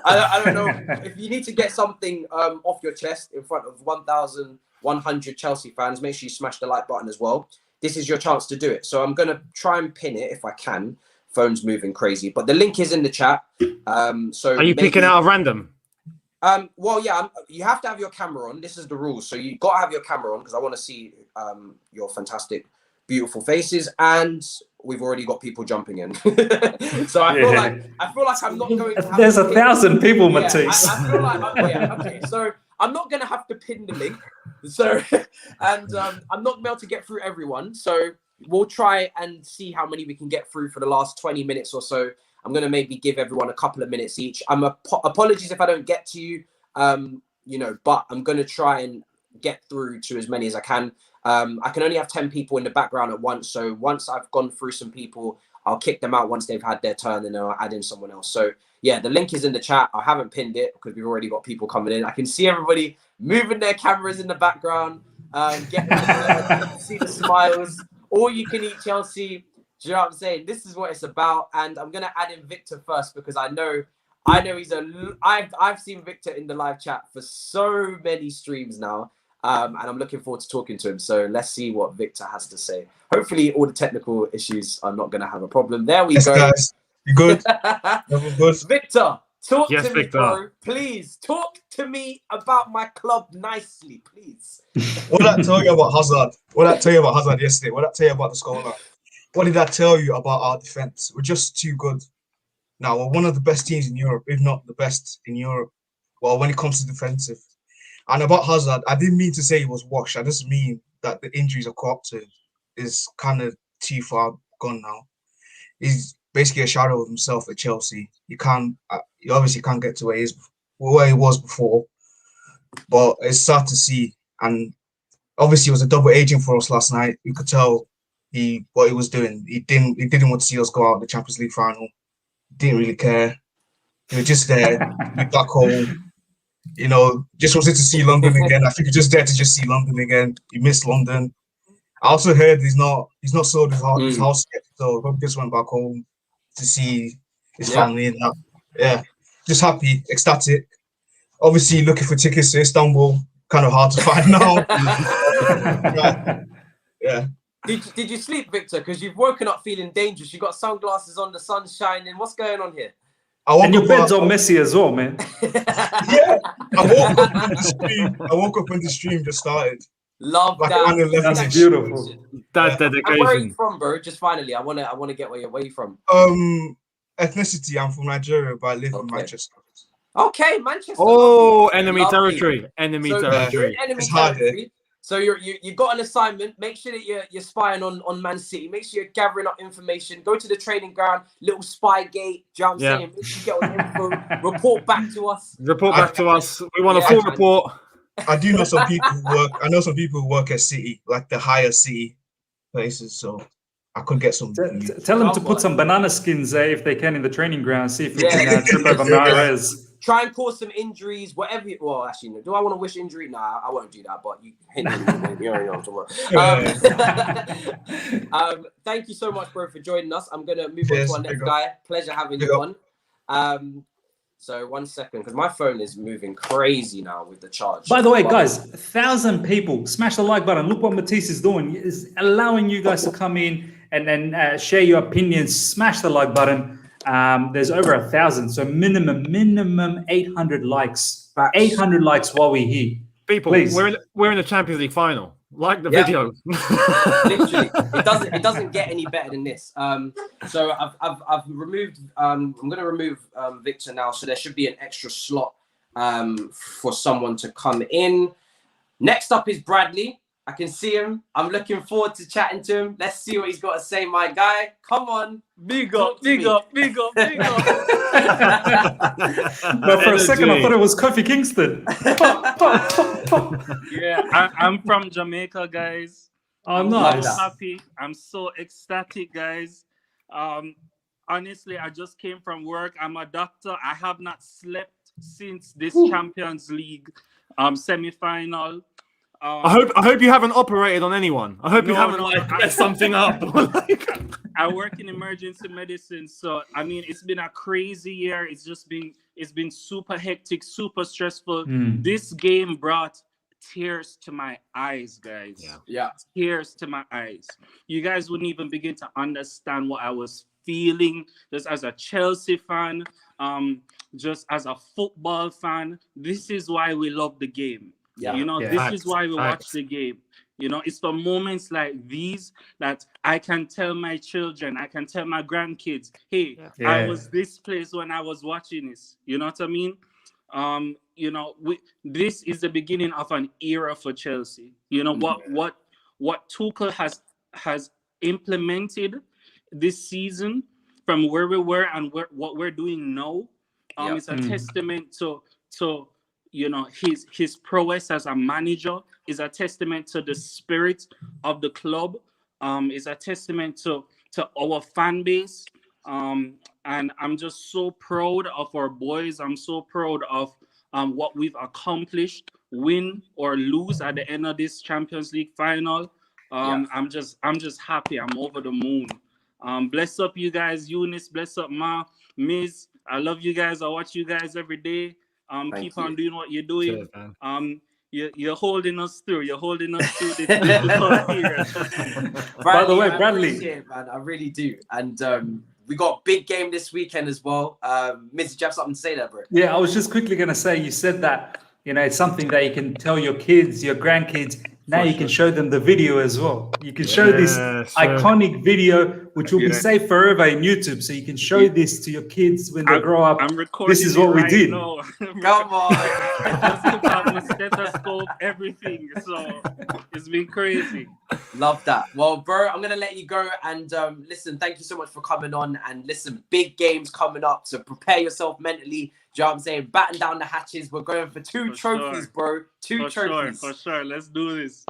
I don't know if you need to get something off your chest in front of 1,100 Chelsea fans. Make sure you smash the like button as well. This is your chance to do it. So I'm gonna try and pin it if I can. Phone's moving crazy, but the link is in the chat. So are you picking out of random? Well, yeah, you have to have your camera on. This is the rules. So you got to have your camera on because I want to see your fantastic, beautiful faces. And we've already got people jumping in. So I feel like I'm not going to have There's 1,000 people, Matisse. I feel like, okay. So I'm not going to have to pin the link. So, and I'm not able to get through everyone. So we'll try and see how many we can get through for the last 20 minutes or so. I'm going to maybe give everyone a couple of minutes each. Apologies if I don't get to you, but I'm going to try and get through to as many as I can. I can only have 10 people in the background at once. So once I've gone through some people, I'll kick them out once they've had their turn and then I'll add in someone else. So yeah, the link is in the chat. I haven't pinned it because we've already got people coming in. I can see everybody moving their cameras in the background, getting to see the smiles. All you can eat Chelsea. Do you know what I'm saying? This is what it's about. And I'm going to add in Victor first because I know he's I've seen Victor in the live chat for so many streams now. And I'm looking forward to talking to him. So let's see what Victor has to say. Hopefully all the technical issues are not going to have a problem. There we go. Guys. You good? Good? Victor, talk to me, Victor. bro. Please talk to me about my club nicely, please. What did I tell you about Hazard? What did I tell you about Hazard yesterday? What did I tell you about the scoreline? What did I tell you about our defense? We're just too good. Now, we're one of the best teams in Europe, if not the best in Europe. Well, when it comes to defensive. And about Hazard, I didn't mean to say he was washed. I just mean that the injuries have caught up to him is kind of too far gone now. He's basically a shadow of himself at Chelsea. He obviously can't get to where he was before. But it's sad to see. And obviously, it was a double agent for us last night. You could tell what he was doing. He didn't want to see us go out the Champions League final. He didn't really care. He was just there, back home. Just wanted to see London again. I think he's just there to just see London again. He missed London. I also heard he's not sold his house yet, so he just went back home to see his family and that. Yeah, just happy, ecstatic. Obviously, looking for tickets to Istanbul. Kind of hard to find now. Yeah. Did you sleep, Victor? Because you've woken up feeling dangerous. You got sunglasses on, the sun's shining. What's going on here? And your bed's all messy as well, man. Yeah, I woke up when the stream just started. Love that. That's beautiful. That dedication. And where are you from, bro? Just finally, I want to get where you from. Ethnicity, I'm from Nigeria, but I live in Manchester. Okay, Manchester. Oh, enemy territory. Enemy territory. Enemy territory. So you got an assignment. Make sure that you're spying on Man City. Make sure you're gathering up information. Go to the training ground. Little spy gate. Do you know what I'm saying? Make sure you get all the info. Report back to us. We want a full report. I do know some people who work. I know some people who work at City, like the higher City places. So I could get some. Tell them to put some banana skins if they can in the training ground. See if we can trip over Mahrez. Try and cause some injuries, whatever. Well, actually, no. Do I want to wish injury? Nah, I won't do that. But you hint me. You know what I'm talking about. Thank you so much, bro, for joining us. I'm gonna move on to our next guy. Pleasure having you on. So 1 second, because my phone is moving crazy now with the charge. By the way, guys, 1,000 people. Smash the like button. Look what Matisse is doing. Is allowing you guys to come in and then share your opinions. Smash the like button. There's over 1,000, so minimum 800 likes. 800 likes while we're here. People, please. We're in the Champions League final. Like the video. Literally, it doesn't get any better than this. So I've removed. I'm going to remove Victor now, so there should be an extra slot for someone to come in. Next up is Bradley. I can see him. I'm looking forward to chatting to him. Let's see what he's got to say, my guy. Come on. Big up. But for a second, I thought it was Kofi Kingston. Yeah, I'm from Jamaica, guys. Oh, nice. I'm so happy. I'm so ecstatic, guys. Honestly, I just came from work. I'm a doctor. I have not slept since this Champions League semi-final. I hope you haven't operated on anyone. I hope you haven't messed something up. I work in emergency medicine, so I mean it's been a crazy year. It's been super hectic, super stressful. This game brought tears to my eyes, guys. Yeah. Tears to my eyes. You guys wouldn't even begin to understand what I was feeling just as a Chelsea fan, just as a football fan. This is why we love the game. This is why we watch the game. It's for moments like these that I can tell my children, I can tell my grandkids, hey, I was this place when I was watching this. You know what I mean? This is the beginning of an era for Chelsea. What Tuchel has implemented this season from where we were and what we're doing now. It's a testament to his prowess as a manager, is a testament to the spirit of the club, is a testament to our fan base. And I'm just so proud of our boys. I'm so proud of what we've accomplished, win or lose at the end of this Champions League final. I'm just happy. I'm over the moon. Bless up you guys, Younes, bless up Ma, Miz. I love you guys. I watch you guys every day. Keep on doing what you're doing. Cheers, you're holding us through. You're holding us through this difficult period. By the way, Bradley, man, I really do. And we got a big game this weekend as well. Miz, did you have something to say there, bro? Yeah, I was just quickly going to say, you said that, it's something that you can tell your kids, your grandkids. Now you can show them the video as well. You can show this iconic video, which will be saved forever in YouTube. So you can show this to your kids when they grow up. I'm recording. This is what we did. Come on. I just took out my stethoscope, everything. So it's been crazy. Love that. Well, bro, I'm going to let you go. And listen, thank you so much for coming on. And listen, big games coming up. So prepare yourself mentally. Do you know what I'm saying? Batten down the hatches. We're going for two trophies, bro. Two trophies. For sure. Let's do this.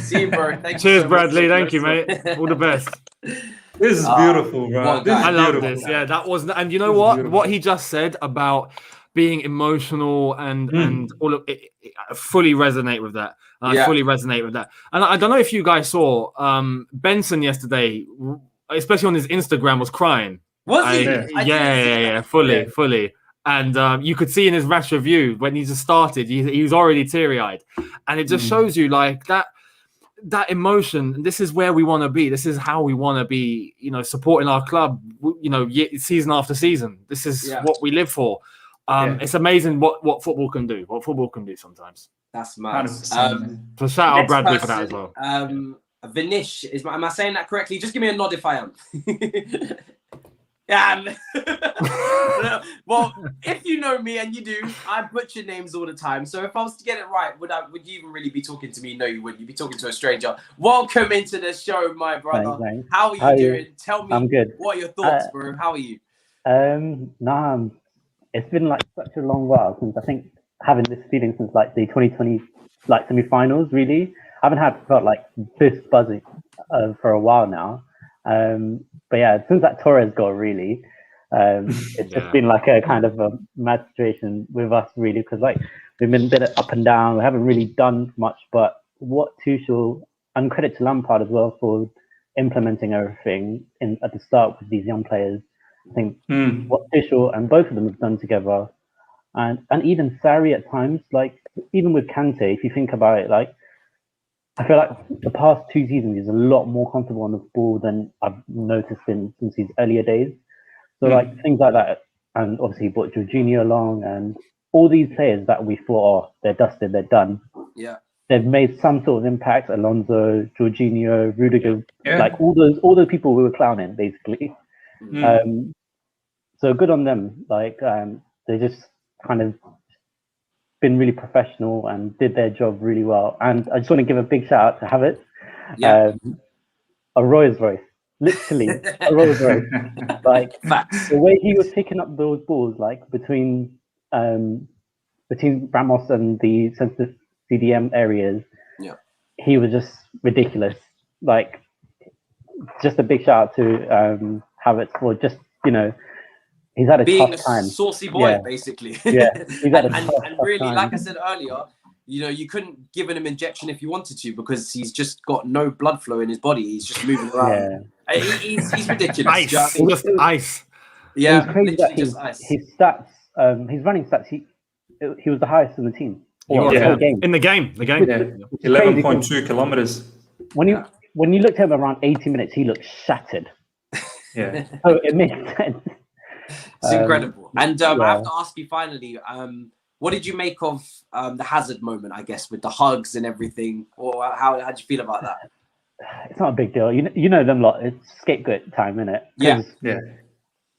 See you, bro. Cheers, Bradley. Thank you, mate. All the best. This is beautiful, bro. I love this. Yeah, that was. And you know what? Beautiful. What he just said about being emotional and all of it, I fully resonate with that. I fully resonate with that. And I don't know if you guys saw Benson yesterday, especially on his Instagram, was crying. Was he? Yeah, fully. And you could see in his match review when he just started, he was already teary-eyed, and it just shows you like that emotion. This is where we want to be. This is how we want to be. Supporting our club. Season after season. This is what we live for. It's amazing what football can do. What football can do sometimes. That's mad. So shout out Bradley for that as well. Vinish, am I saying that correctly? Just give me a nod if I am. Well, if you know me, and you do, I butcher names all the time. So if I was to get it right, would you even really be talking to me? No, you wouldn't. You'd be talking to a stranger. Welcome into the show, my brother. Thanks. How are you doing? Tell me. I'm good. What are your thoughts, bro? How are you? It's been like such a long while since, I think, having this feeling since like the 2020 semi-finals. Really, I haven't felt like this buzzing for a while now. But yeah, since that Torres goal, really, it's just been like a kind of a mad situation with us, really, because like we've been a bit up and down. We haven't really done much, but what Tuchel, and credit to Lampard as well for implementing everything at the start with these young players. I think what Tuchel and both of them have done together, and even Sarri at times, like even with Kante, if you think about it, like I feel like the past 2 seasons he's a lot more comfortable on the ball than I've noticed since his earlier days. So like things like that, and obviously he brought Jorginho along, and all these players that we thought, oh, they're dusted, they're done. Yeah. They've made some sort of impact. Alonso, Jorginho, Rudiger, Yeah. like all those people we were clowning basically. So good on them. Like they just kind of been really professional and did their job really well. And I just want to give a big shout out to Havertz. Yeah. A Rolls Royce, literally a Rolls Royce. Like Facts. the way he was picking up those balls, like between Ramos and the sensitive CDM areas, he was just ridiculous. Like, just a big shout out to Havertz for just, he's had a being tough time. A saucy boy, basically. Yeah, he's had a and tough really, time. like I said earlier, you couldn't give him an injection if you wanted to because he's just got no blood flow in his body. He's just moving around. Yeah. He's ridiculous. Ice. Just ice. Yeah, literally just ice. His stats, his running stats, he was the highest in the team. In the game. 11.2 kilometers. When you looked at him around 80 minutes, he looked shattered. Yeah. So it makes sense. It's incredible. And I have to ask you finally, what did you make of the Hazard moment, I guess, with the hugs and everything? Or how did you feel about that? It's not a big deal. You know them lot. It's scapegoat time, isn't it? Yeah.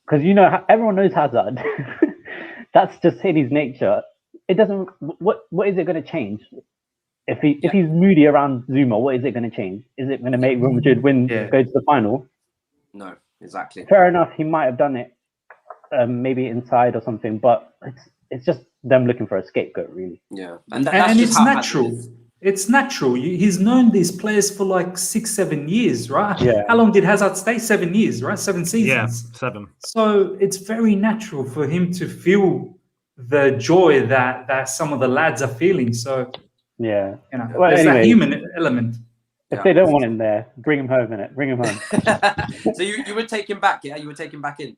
Because everyone knows Hazard. That's just in his nature. It doesn't. What is it going to change? If he's moody around Zuma, what is it going to change? Is it going to make Real Madrid go to the final? No, exactly. Fair enough. He might have done it, maybe inside or something, but it's just them looking for a scapegoat, really. Yeah, and it's natural. It's natural. He's known these players for like 6-7 years, right? Yeah. How long did Hazard stay? 7 years, right? 7 seasons. Yeah, 7. So it's very natural for him to feel the joy that some of the lads are feeling. So yeah, there's that human element. If they don't want him there, bring him home, innit? Bring him home. So you would take him back, yeah? You would take him back in?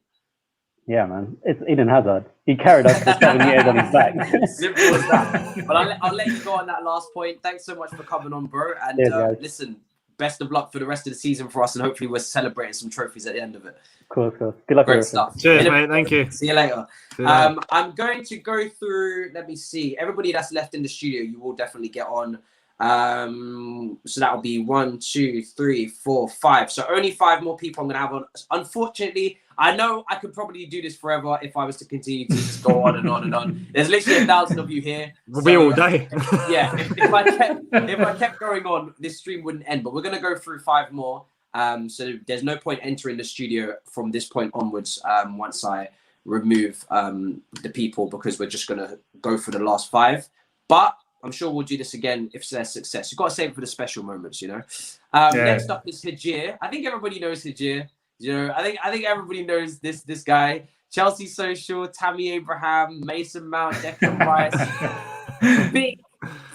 Yeah, man. It's Eden Hazard. He carried us for 7 years on his back. Simple as that. But I'll let you go on that last point. Thanks so much for coming on, bro. And listen, best of luck for the rest of the season for us, and hopefully we're celebrating some trophies at the end of it. Cool. Good luck. Great stuff. Cheers, mate. Thank you. See you later. I'm going to go through, let me see, everybody that's left in the studio, you will definitely get on. So that'll be 1, 2, 3, 4, 5. So only 5 more people I'm going to have on. Unfortunately, I know I could probably do this forever if I was to continue to just go on and on and on. There's literally 1,000 of you here. We'll be all day. Yeah, if I kept going on, this stream wouldn't end. But we're going to go through 5 more. So there's no point entering the studio from this point onwards once I remove the people, because we're just going to go for the last 5. But I'm sure we'll do this again if there's success. You've got to save it for the special moments, Next up is Hajir. I think everybody knows Hajir. I think everybody knows this guy. Chelsea Social, Tammy Abraham, Mason Mount, Declan Rice.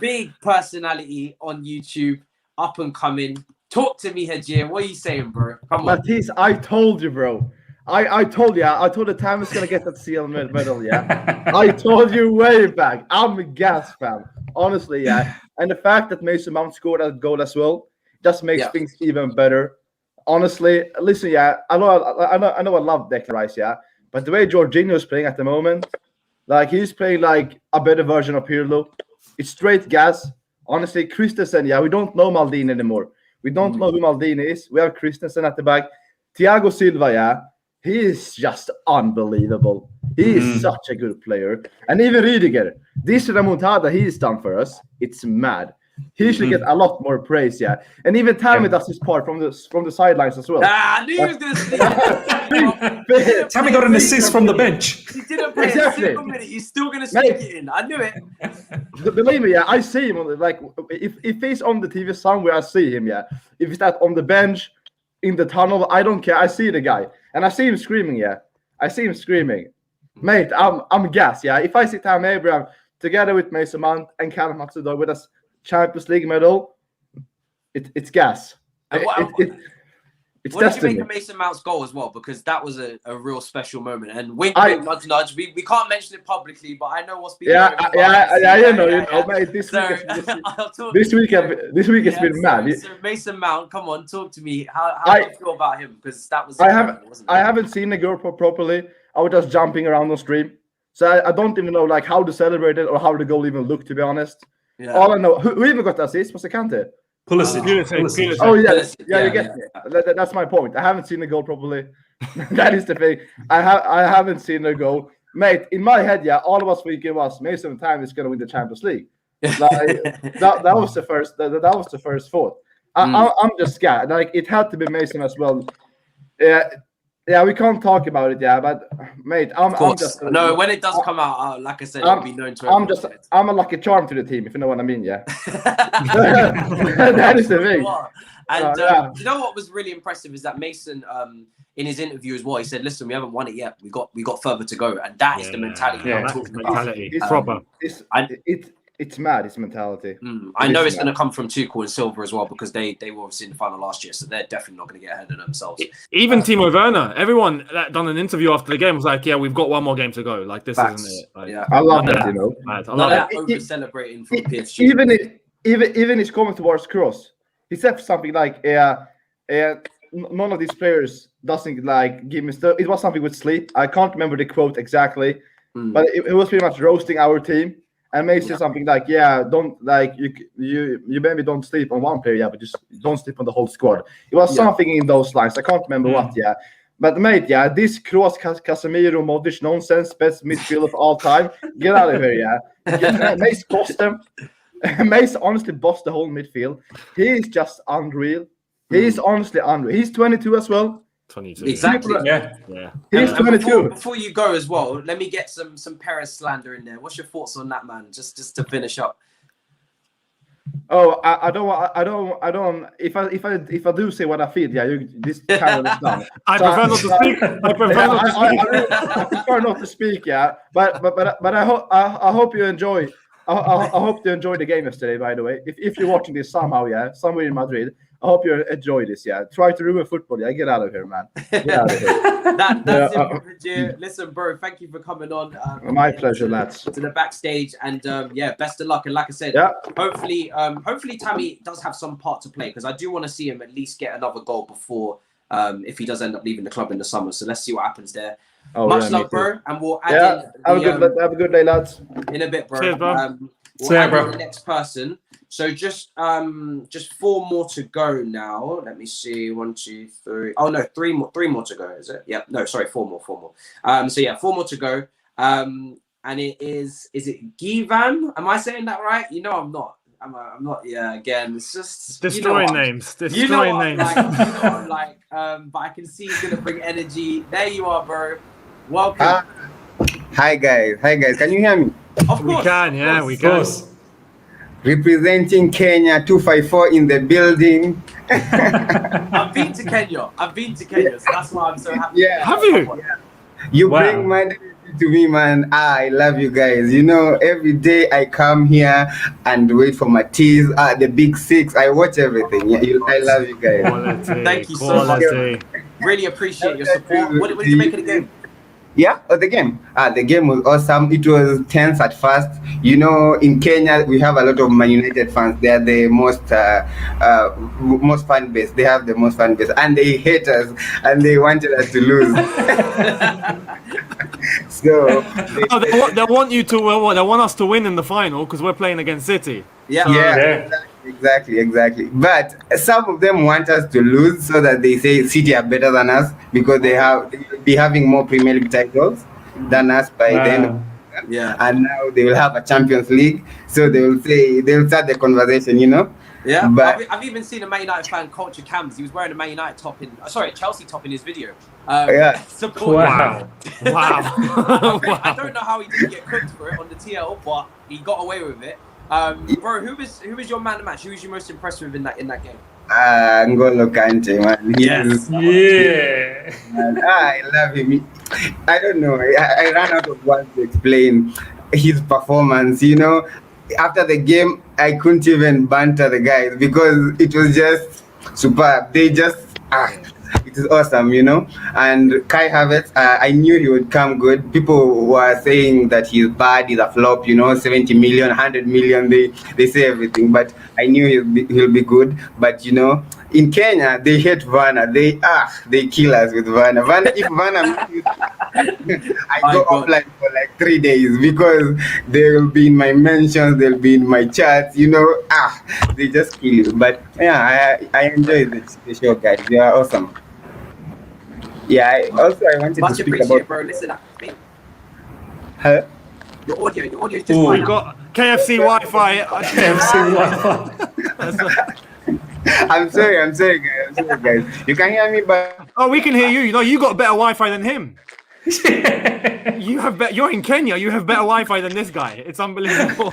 big personality on YouTube, up and coming. Talk to me, Hajir. What are you saying, bro? Come on. Matisse, I told you, bro. I told you. I told the time was gonna get that seal medal. Yeah, I told you way back. I'm a gas fan, honestly. Yeah, and the fact that Mason Mount scored that goal as well just makes things even better. Honestly, listen. Yeah, I know. I love Declan Rice. Yeah, but the way Jorginho is playing at the moment, like he's playing like a better version of Pirlo. It's straight gas. Honestly, Christensen. Yeah, we don't know Maldini anymore. We don't know who Maldini is. We have Christensen at the back. Thiago Silva. Yeah. He is just unbelievable. He is such a good player. And even Rudiger, this remontada he's done for us, it's mad. He should get a lot more praise, yeah. And even Tammy does his part from the sidelines as well. I knew he was going to sneak. Tammy got an assist from the bench. He didn't play a single minute. He's still going to sneak it in. I knew it. Believe me, yeah, I see him. If he's on the TV somewhere, I see him, yeah. If he's not on the bench, in the tunnel, I don't care. I see the guy. And I see him screaming, yeah. I see him screaming. Mate, I'm gassed, yeah. If I see Tammy Abraham together with Mason Mount and Callum Hudson-Odoi with us Champions League medal, it's gas. It's what destiny. did you make of Mason Mount's goal as well? Because that was a real special moment. And wink, wink, nudge, nudge. We can't mention it publicly, but I know what's been going on. You know, mate. This week has been mad. So Mason Mount, come on, talk to me. How do you feel about him? Because that was I haven't seen the goal properly. I was just jumping around on stream, so I don't even know like how to celebrate it or how the goal even looked. To be honest, all I know, who even got the assist was the Kante. Pulisic. Oh yeah, you get me. That's my point. I haven't seen the goal properly. That is the thing. I haven't seen the goal, mate. In my head, all of us thinking was Mason Time is going to win the Champions League. Like, that was the first. That was the first thought. I'm just scared. Like it had to be Mason as well. Yeah, we can't talk about it, but mate, I'm just no. When it does come out, like I said, it'll be known to everyone. I'm a lucky charm to the team, if you know what I mean. Yeah, that is the thing. And you know what was really impressive is that Mason, in his interview as well, he said, "Listen, we haven't won it yet. We got further to go," and that is the mentality. Yeah, that's mentality. It's proper. It's mad. It's mentality. I know it's going to come from Tuchel and Silva as well because they were obviously in the final last year, so they're definitely not going to get ahead of themselves. Even Timo Werner, everyone that done an interview after the game was like, "Yeah, we've got one more game to go. Like this isn't it." Like, yeah, I love that. You know, I love that. Over celebrating from PSG. Even his comment towards Kroos, he said something like, none of these players doesn't like give me stuff." It was something with sleep. I can't remember the quote exactly, but it was pretty much roasting our team. And may say something like, don't like you maybe don't sleep on one player, but just don't sleep on the whole squad. It was something in those lines. I can't remember what, But mate, this Kroos, Casemiro, Modric nonsense, best midfielder of all time. Get out of here, Mace cost them. Mace honestly bossed the whole midfield. He is just unreal. He is honestly unreal. He's 22 as well. 22. Exactly. Yeah. He's 22. Before you go as well, let me get some Perez slander in there. What's your thoughts on that, man? Just to finish up. Oh, I don't. If I do say what I feel, this channel is done. I prefer not to speak. I prefer not to speak. But I hope you enjoy. I hope you enjoyed the game yesterday. By the way, if you're watching this somehow, somewhere in Madrid. I hope you enjoy this. Try to ruin football. Get out of here, man. Get out of here. That's it. Listen, bro. Thank you for coming on. My pleasure, lads. To the backstage, and best of luck. And like I said, hopefully Tammy does have some part to play because I do want to see him at least get another goal before if he does end up leaving the club in the summer. So let's see what happens there. Much love, bro, and we'll add in. Have a good day, lads. In a bit, bro. Cheers, bro. We'll add in the next person. So just 4 more to go now. Let me see. 1, 2, 3. Oh no, 3 more to go. Is it? Yeah. No, sorry. 4 more. 4 more. 4 more to go. And it is it Givan? Am I saying that right? You know I'm not. I'm not. Yeah. Again, it's just destroying names. Destroying names. But I can see he's gonna bring energy. There you are, bro. Welcome. Hi guys. Can you hear me? Of course. We can. Yeah, we can. Representing Kenya 254 in the building. I've been to Kenya, so that's why I'm so happy. Yeah. Have you? You bring money to me, man. I love you guys. You know, every day I come here and wait for my teas. The big 6. I watch everything. I love you guys. Quality. Thank you so much. Really appreciate your support. What did you make of the game? Yeah, the game. The game was awesome. It was tense at first. You know, in Kenya, we have a lot of Man United fans. They are the most fan base. They have the most fan base. And they hate us. And they wanted us to lose. So... they want you to... they want us to win in the final because we're playing against City. Yeah. Exactly. But some of them want us to lose so that they say City are better than us because they will be having more Premier League titles than us by then. Yeah. And now they will have a Champions League, so they'll start the conversation, you know. Yeah. But I've even seen a Man United fan, Culture Cams. He was wearing a Man United top Chelsea top in his video. Wow. I don't know how he didn't get cooked for it on the TL, but he got away with it. Bro, who was your man of the match? Who was you most impressed with in that game? N'Golo Kante, man. Yes. Man, I love him. I don't know. I ran out of words to explain his performance. You know, after the game, I couldn't even banter the guys because it was just superb. They just awesome, you know. And Kai Havertz, I knew he would come good. People were saying that he's bad, he's a flop, you know, 70 million, 100 million, they say everything, but I knew he'll be good. But you know, in Kenya, they hate Werner. They kill us with Werner. If Werner I go offline for like 3 days because they will be in my mentions, they'll be in my chats, you know. They just kill you. But yeah, I enjoy the show, guys. They are awesome. Yeah, I wanted to speak about. Bro, listen up. Huh? Your audio is just fine. We got KFC Wi-Fi. KFC Wi-Fi. I'm sorry, guys. You can hear me, but We can hear you. You know, you got better Wi-Fi than him. You're in Kenya. You have better Wi-Fi than this guy. It's unbelievable.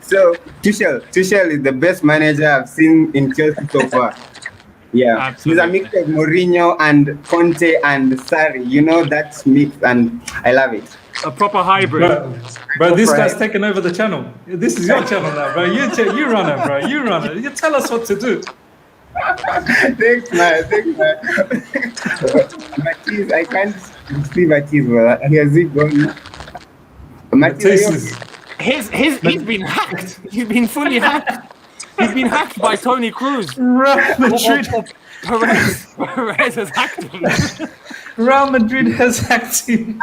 So Tuchel is the best manager I've seen in Chelsea so far. Yeah, absolutely. He's a mix of Mourinho and Conte and Sarri. You know, that's mix, and I love it. A proper hybrid. Bro, this guy's taking over the channel. This is your channel now, bro. You run it, bro. You run it. You tell us what to do. Thanks, man. Matisse, I can't see Matisse, bro. Here's it going. He's been hacked. He's been fully hacked. He's been hacked by Toni Kroos. Real Madrid. Perez has hacked him. Real Madrid has hacked him.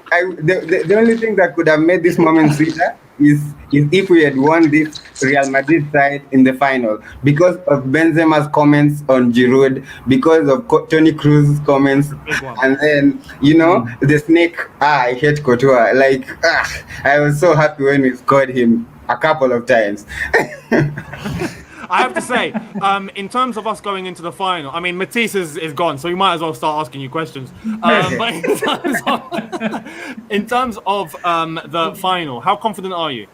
The only thing that could have made this moment sweeter is if we had won this Real Madrid side in the final, because of Benzema's comments on Giroud, because of Toni Kroos' comments, and then you know the snake. I hate Courtois. Like I was so happy when we scored him a couple of times. I have to say, in terms of us going into the final, I mean, Matisse is gone, so we might as well start asking you questions. But in terms of the final, how confident are you?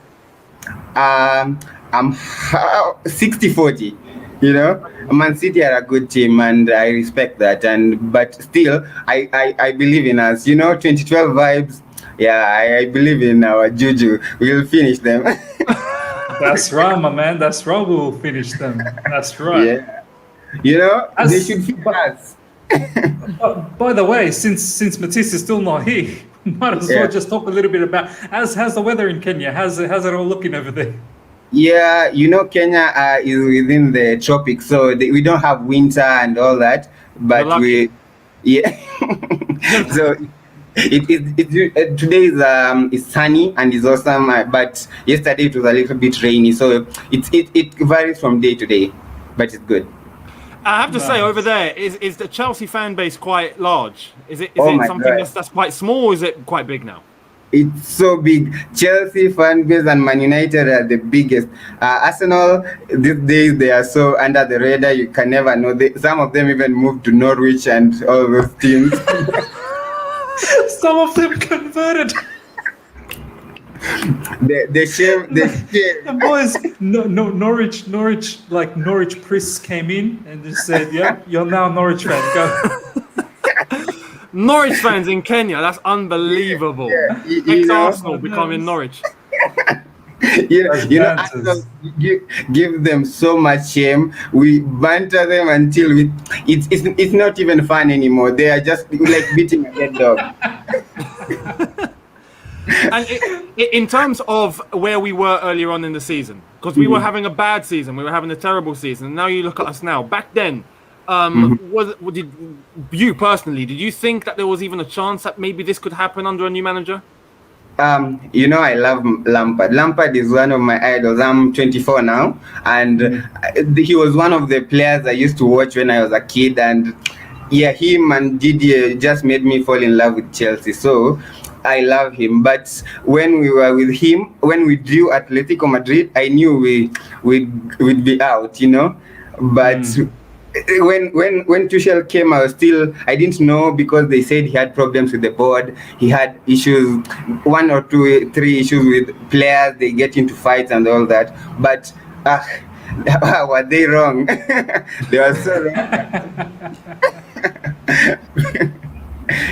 I'm 60-40. You know, Man City are a good team, and I respect that. But still, I believe in us. You know, 2012 vibes. Yeah, I believe in our juju. We'll finish them. That's right, my man. That's right. We'll finish them. That's right. Yeah. You know, they should finish us. By the way, since Matisse is still not here, might as well just talk a little bit about how's the weather in Kenya? How's it all looking over there? Yeah, you know, Kenya is within the tropics, so we don't have winter and all that. But so. Today is sunny and is awesome, but yesterday it was a little bit rainy, so it varies from day to day, but it's good. I have to say, over there, is the Chelsea fan base quite large? Is it something that's quite small, or is it quite big now? It's so big. Chelsea fan base and Man United are the biggest. Arsenal, these days they are so under the radar, you can never know. Some of them even moved to Norwich and all those teams. Some of them converted. The shame. The boys, Norwich priests came in and just said, "Yeah, you're now Norwich fan. Go." Norwich fans in Kenya, that's unbelievable. Ex-Arsenal becoming Norwich. Give them so much shame. We banter them until it's not even fun anymore. They are just like beating a dead dog. And in terms of where we were earlier on in the season, because we were having a bad season, we were having a terrible season. Now you look at us now. Back then, did you personally, did you think that there was even a chance that maybe this could happen under a new manager? You know, I love Lampard. Lampard is one of my idols. I'm 24 now, and he was one of the players I used to watch when I was a kid. And yeah, him and Didier just made me fall in love with Chelsea. So I love him. But when we were with him, when we drew Atletico Madrid, I knew we'd be out, you know. But when Tuchel came, I didn't know, because they said he had problems with the board. He had issues, 1 or 2, 3 issues with players. They get into fights and all that. But were they wrong? They were so wrong.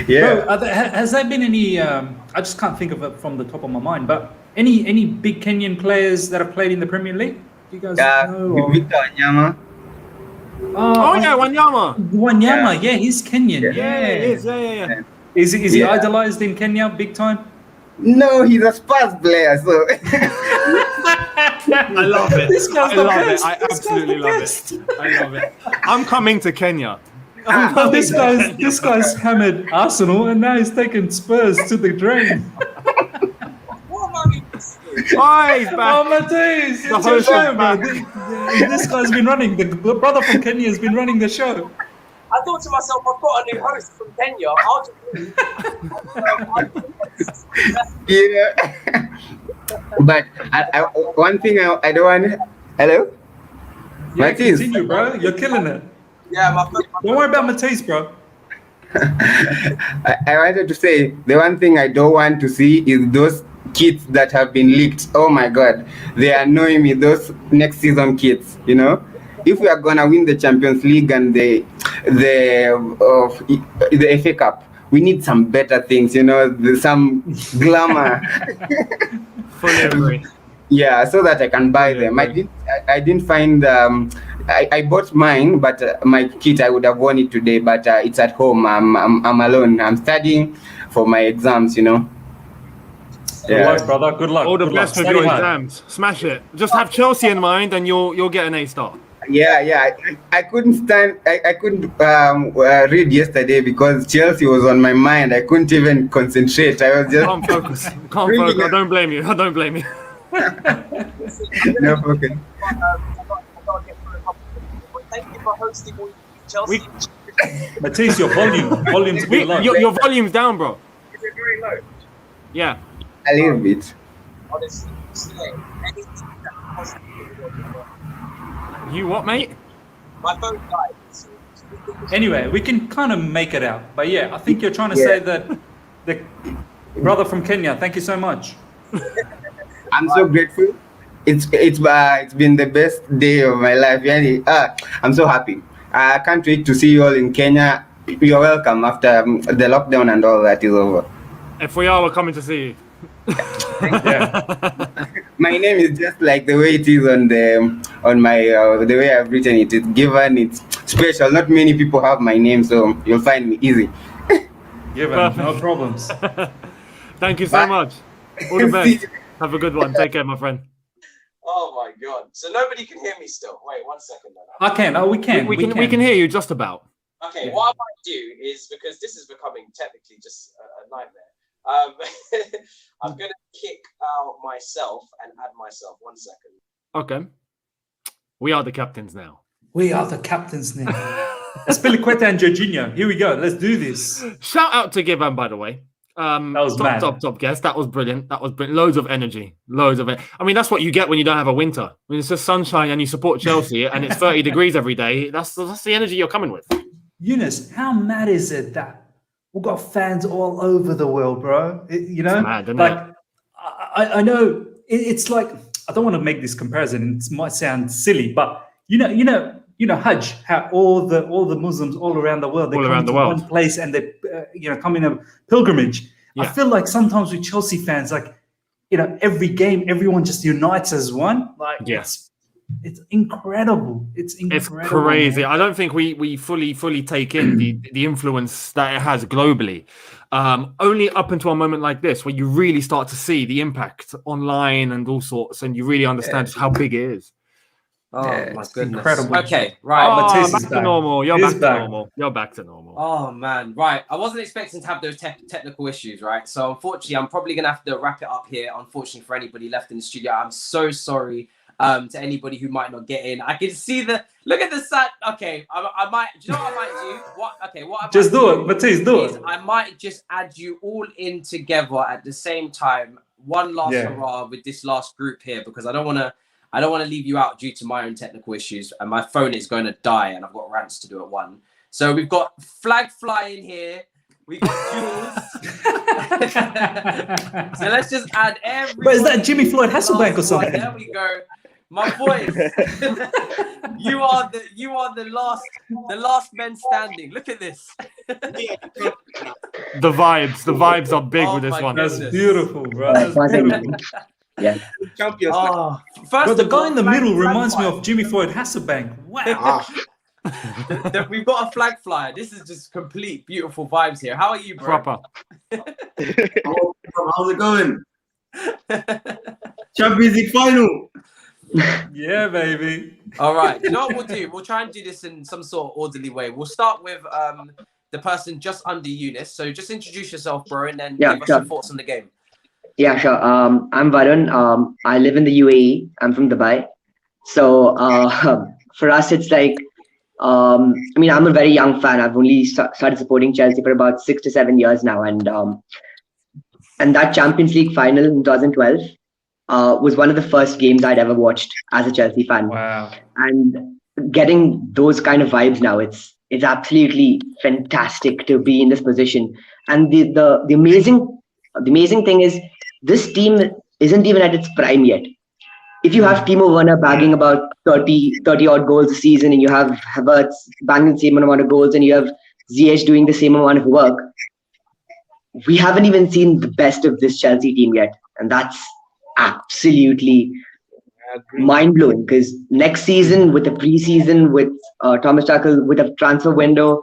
Yeah. Bro, has there been any? I just can't think of it from the top of my mind. But any big Kenyan players that have played in the Premier League? Do you guys know? Victor Wanyama. Oh yeah, Wanyama. Wanyama, yeah, he's Kenyan. Yeah, he is. Yeah. Is he idolized in Kenya big time? No, he's a Spurs player, so I love it. This guy's I the love best. it. I absolutely love it. I love it. I'm coming to Kenya. This guy's hammered Arsenal and now he's taking Spurs to the drain. Oh, he's back. Oh, Mateus, The it's your host show, is man. back. This guy's been running. The brother from Kenya has been running the show. I thought to myself, I've got a new host from Kenya. I'll just yeah. But one thing I don't want. Hello. Yeah, Mateus. continue, bro. You're killing it. Yeah, Don't worry about Mateus, bro. I wanted to say the one thing I don't want to see is those kits that have been leaked. Oh my God, they are annoying me. Those next season kits, you know. If we are gonna win the Champions League and the FA Cup, we need some better things, you know, some glamour. Fully agree. Yeah, so that I can buy them. I didn't find. I bought mine, but my kit I would have worn it today. But it's at home. I'm alone. I'm studying for my exams. You know. Good luck, brother. Good luck. All the Good best luck. with your Study hard. exams. Smash it. Just have Chelsea in mind, and you'll get an A star. Yeah. I couldn't stand. I couldn't read yesterday because Chelsea was on my mind. I couldn't even concentrate. I was just Can't focus. Can't focus. I don't blame you. No focus. Thank you for hosting all Chelsea. Mateus, your volume's a bit low. Your volume's down, bro. Is it very low? Yeah. A little bit. Honestly, anything that possibly. You what, mate? My phone died. Anyway, we can kind of make it out. But yeah, I think you're trying to say that the brother from Kenya, thank you so much. I'm so grateful. It's been the best day of my life. Yani, I'm so happy. I can't wait to see you all in Kenya. You're welcome after the lockdown and all that is over. If we are, we're coming to see you. My name is just like the way it is on my the way I've written it. It's given. It's special. Not many people have my name, so you'll find me easy. Given, no problems. Thank you so much. All the best. Have a good one. Take care, my friend. Oh my God! So nobody can hear me still. Wait 1 second. I can. Oh, we can. We can hear you just about. Okay. What I might do is, because this is becoming technically just a nightmare. I'm gonna kick out myself and add myself. 1 second. Okay. We are the captains now. We are the captains now. Azpilicueta and Jorginho. Here we go. Let's do this. Shout out to Givan, by the way. That was mad. Top guest. That was brilliant. Loads of energy. I mean, that's what you get when you don't have a winter. When it's just sunshine and you support Chelsea and it's 30 degrees every day. That's the energy you're coming with. Younes, how mad is it that we've got fans all over the world, bro? You know, it's mad, isn't like it? I know it's like, I don't want to make this comparison. It might sound silly, but you know, Hajj, how all the Muslims all around the world, they come to one place and they come in a pilgrimage. Yeah. I feel like sometimes with Chelsea fans, like, you know, every game, everyone just unites as one. Like, yes, it's incredible. It's crazy. Man. I don't think we fully take in the influence that it has globally. Only up until a moment like this, where you really start to see the impact online and all sorts, and you really understand just how big it is. Oh my goodness! Incredible. Okay, right. Back to normal. You're back to normal. Oh man, right. I wasn't expecting to have those technical issues, right? So unfortunately, I'm probably gonna have to wrap it up here. Unfortunately, for anybody left in the studio, I'm so sorry. To anybody who might not get in, I can see look at the side. Okay, I might. Do you know what I might do? What? Just do it, Mateus. Do it. I might just add you all in together at the same time. One last hurrah with this last group here, because I don't want to leave you out due to my own technical issues, and my phone is going to die, and I've got rants to do at one. So we've got flag flying here. We've got Jules. So let's just add every. But is that Jimmy Floyd Hasselbank or something? There we go. My boys, you are the last men standing. Look at this. The vibes are big with this one. That's beautiful, bro. That's beautiful. Yeah. But the guy in the middle reminds me of Jimmy Floyd Hasselbank. Wow. We've got a flag flyer. This is just complete beautiful vibes here. How are you, bro? Proper. How's it going? Champions League final. Yeah, baby. All right. You know what we'll do? We'll try and do this in some sort of orderly way. We'll start with the person just under Younes. So just introduce yourself, bro, and then give us your thoughts on the game. Yeah, sure. I'm Varun. I live in the UAE. I'm from Dubai. So for us, it's like, I mean, I'm a very young fan. I've only started supporting Chelsea for about 6 to 7 years now. And that Champions League final in 2012 was one of the first games I'd ever watched as a Chelsea fan. Wow. And getting those kind of vibes now, it's absolutely fantastic to be in this position. And the amazing thing is this team isn't even at its prime yet. If you have Timo Werner bagging about 30 odd goals a season, and you have Havertz banging the same amount of goals, and you have Ziyech doing the same amount of work, we haven't even seen the best of this Chelsea team yet. And that's absolutely mind-blowing, because next season, with the preseason, with Thomas Tuchel, with a transfer window,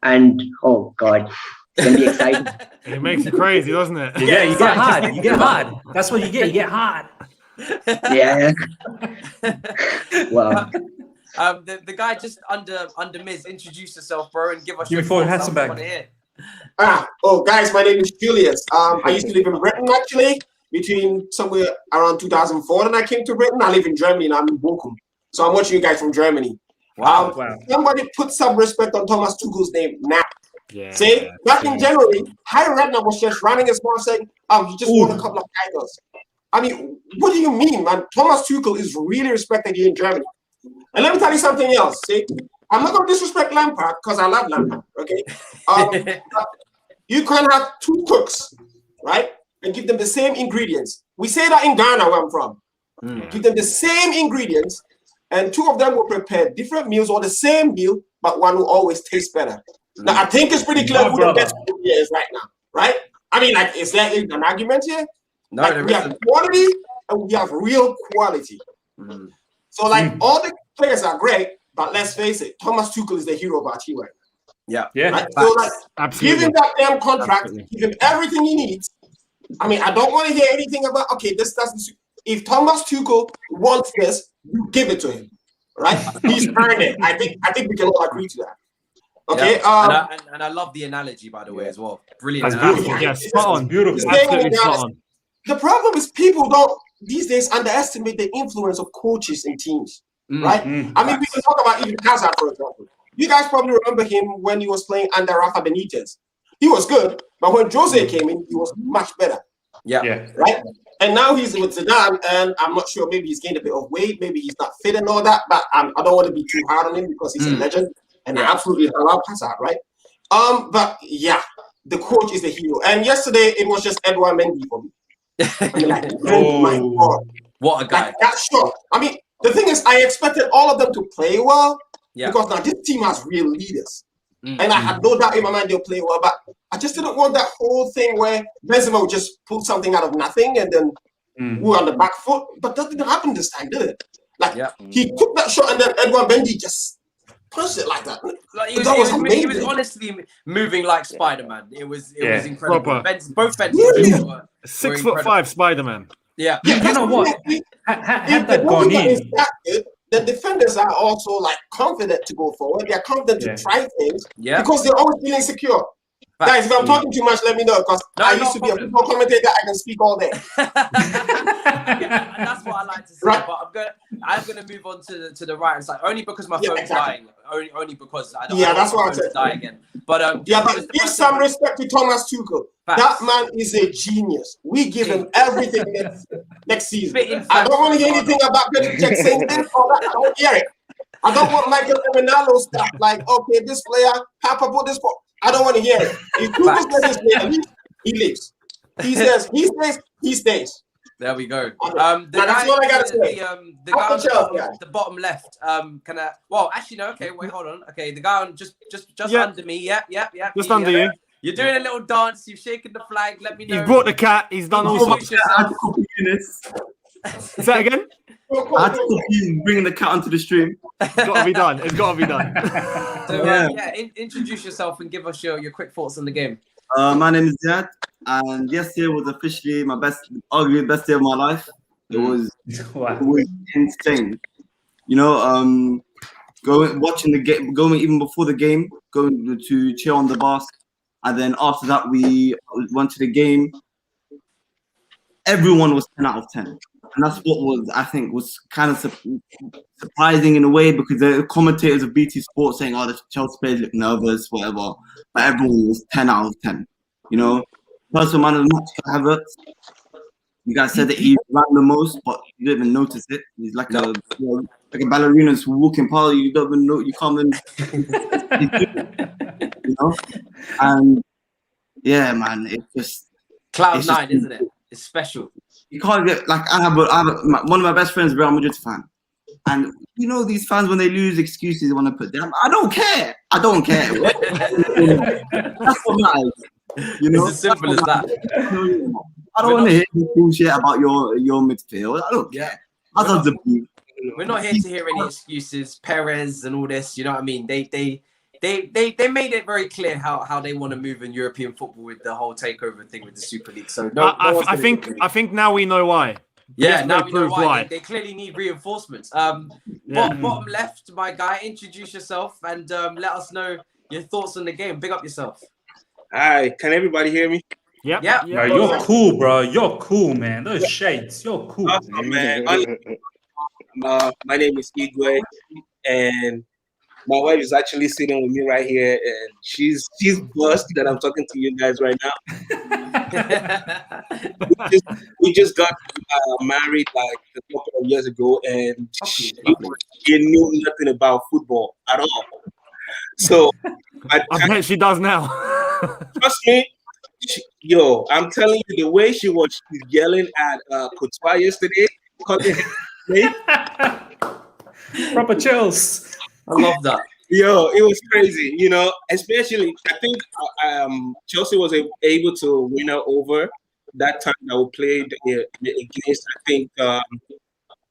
and oh god, it's gonna be exciting. It makes you crazy, doesn't it? Yeah, you get hard. You get hard. That's what you get. You get hard. Yeah. Wow. The guy just under Miz, introduce yourself, bro, and give us your Before thoughts. Hasselbeck. Guys, my name is Julius. I used to live in Britain, actually, between somewhere around 2004, and I came to Britain. I live in Germany, and I'm in Bochum. So I'm watching you guys from Germany. Wow. Somebody put some respect on Thomas Tuchel's name now. Yeah. See, back in January, Harry Redknapp was just running his mouth saying, he just won a couple of titles. I mean, what do you mean, man? Thomas Tuchel is really respected here in Germany. And let me tell you something else. See, I'm not going to disrespect Lampard because I love Lampard, okay? You can have 2 cooks, right? And give them the same ingredients. We say that in Ghana, where I'm from. Give them the same ingredients, and 2 of them will prepare different meals or the same meal, but one will always taste better. Now, I think it's pretty clear who the best cook here is right now, right? I mean, like, is there an argument here? No, like, we have quality and we have real quality. So, like, all the players are great, but let's face it, Thomas Tuchel is the hero of our team right now. Yeah. Right? So, like, give him that damn contract, give him everything he needs. I mean, I don't want to hear anything about, okay, this doesn't suit. If Thomas Tuchel wants this, you give it to him, right? He's earned it. I think we can all agree to that. Okay. Yeah. And I love the analogy, by the way, as well. Brilliant. That's beautiful. Yeah, spot on. Beautiful. Absolutely spot on. The problem is people don't these days underestimate the influence of coaches and teams, right? I mean, we can talk about even Hazard, for example. You guys probably remember him when he was playing under Rafa Benitez. He was good, but when Jose came in, he was much better. Yeah. Right? And now he's with Zidane, and I'm not sure, maybe he's gained a bit of weight, maybe he's not fit and all that, but I don't want to be too hard on him because he's a legend, and I absolutely love Hazard, right? But yeah, the coach is the hero. And yesterday, it was just Edouard Mendy for me. I mean, like, oh my God. What a guy. Like, that's short. I mean, the thing is, I expected all of them to play well because now this team has real leaders. And I had no doubt in my mind they'll play well, but I just didn't want that whole thing where Benzema would just pull something out of nothing and then we're on the back foot. But that didn't happen this time, did it? Like, he took that shot and then Edouard Mendy just punched it like that. Like, he was honestly moving like Spider-Man. It was incredible. Both fences were 6'5" Spider-Man. Yeah. You know what? Had that gone in, the defenders are also like confident to go forward. They're confident to try things because they're always feeling secure. Guys, if I'm talking too much, let me know because I used to be a football commentator. I can speak all day. And that's what I like to say. Right. But I'm gonna move on to the right hand side only because my phone's dying. Only because I don't. Yeah, that's what I said. Die again. But but give some respect to Thomas Tuchel. That man is a genius. We give him everything next season. I don't want to hear anything about Petr Cech saying this or that. I don't hear it. I don't want Michael Emenalo stuff like, okay, this player, Papa put this for. I don't want to hear it. If Tuchel says this player leaves, he leaves. He says he stays, he stays. There we go. That's all I gotta say. The guy on the bottom left. Can I? Well, actually, no. Okay, wait, hold on. Okay, the guy on just under me. Yeah. Just under you. You're doing a little dance. You've shaken the flag. Let me know. You've brought the cat. He's done all sorts. Is that again? I had to keep bringing the cat onto the stream. It's got to be done. It's got to be done. So, introduce yourself and give us your quick thoughts on the game. My name is Ziad, and yesterday was officially my arguably best day of my life. It was insane. You know, watching the game, going even before the game, going to cheer on the bus, and then after that we went to the game. Everyone was 10 out of 10, and that's what I think was kind of surprising in a way, because the commentators of BT Sport saying, "Oh, the Chelsea players look nervous, whatever," but everyone was 10 out of 10. You know, personal man of the match, Havertz. You guys said that he ran the most, but you didn't even notice it. He's like a ballerina walking past you. You don't even know. You can't even. You know, and yeah, man, it's just Cloud 9, isn't it? It's special. You can't get like I have one of my best friends, Real Madrid fan, and you know these fans when they lose, excuses they want to put down. I don't care. That's what matters. You know, it's as simple as that. I don't want to hear bullshit about your midfield. I don't care. We're not here to hear any excuses. Perez and all this. You know what I mean? They made it very clear how they want to move in European football with the whole takeover thing with the Super League. So I think now we know why. Yeah, now we know why. They clearly need reinforcements. Bottom left, my guy, introduce yourself and let us know your thoughts on the game. Big up yourself. Hi, can everybody hear me? Yeah. Bro, you're cool, bro. You're cool, man. Those shades, you're cool. Awesome, man. My name is Igwe, and my wife is actually sitting with me right here, and she's blessed that I'm talking to you guys right now. we just got married like a couple of years ago, and she knew nothing about football at all. So I bet she does now. Trust me, I'm telling you, the way she was yelling at Courtois yesterday, proper chills. I love that. Yo, it was crazy, you know, especially I think Chelsea was able to win her over that time that we played against, I think,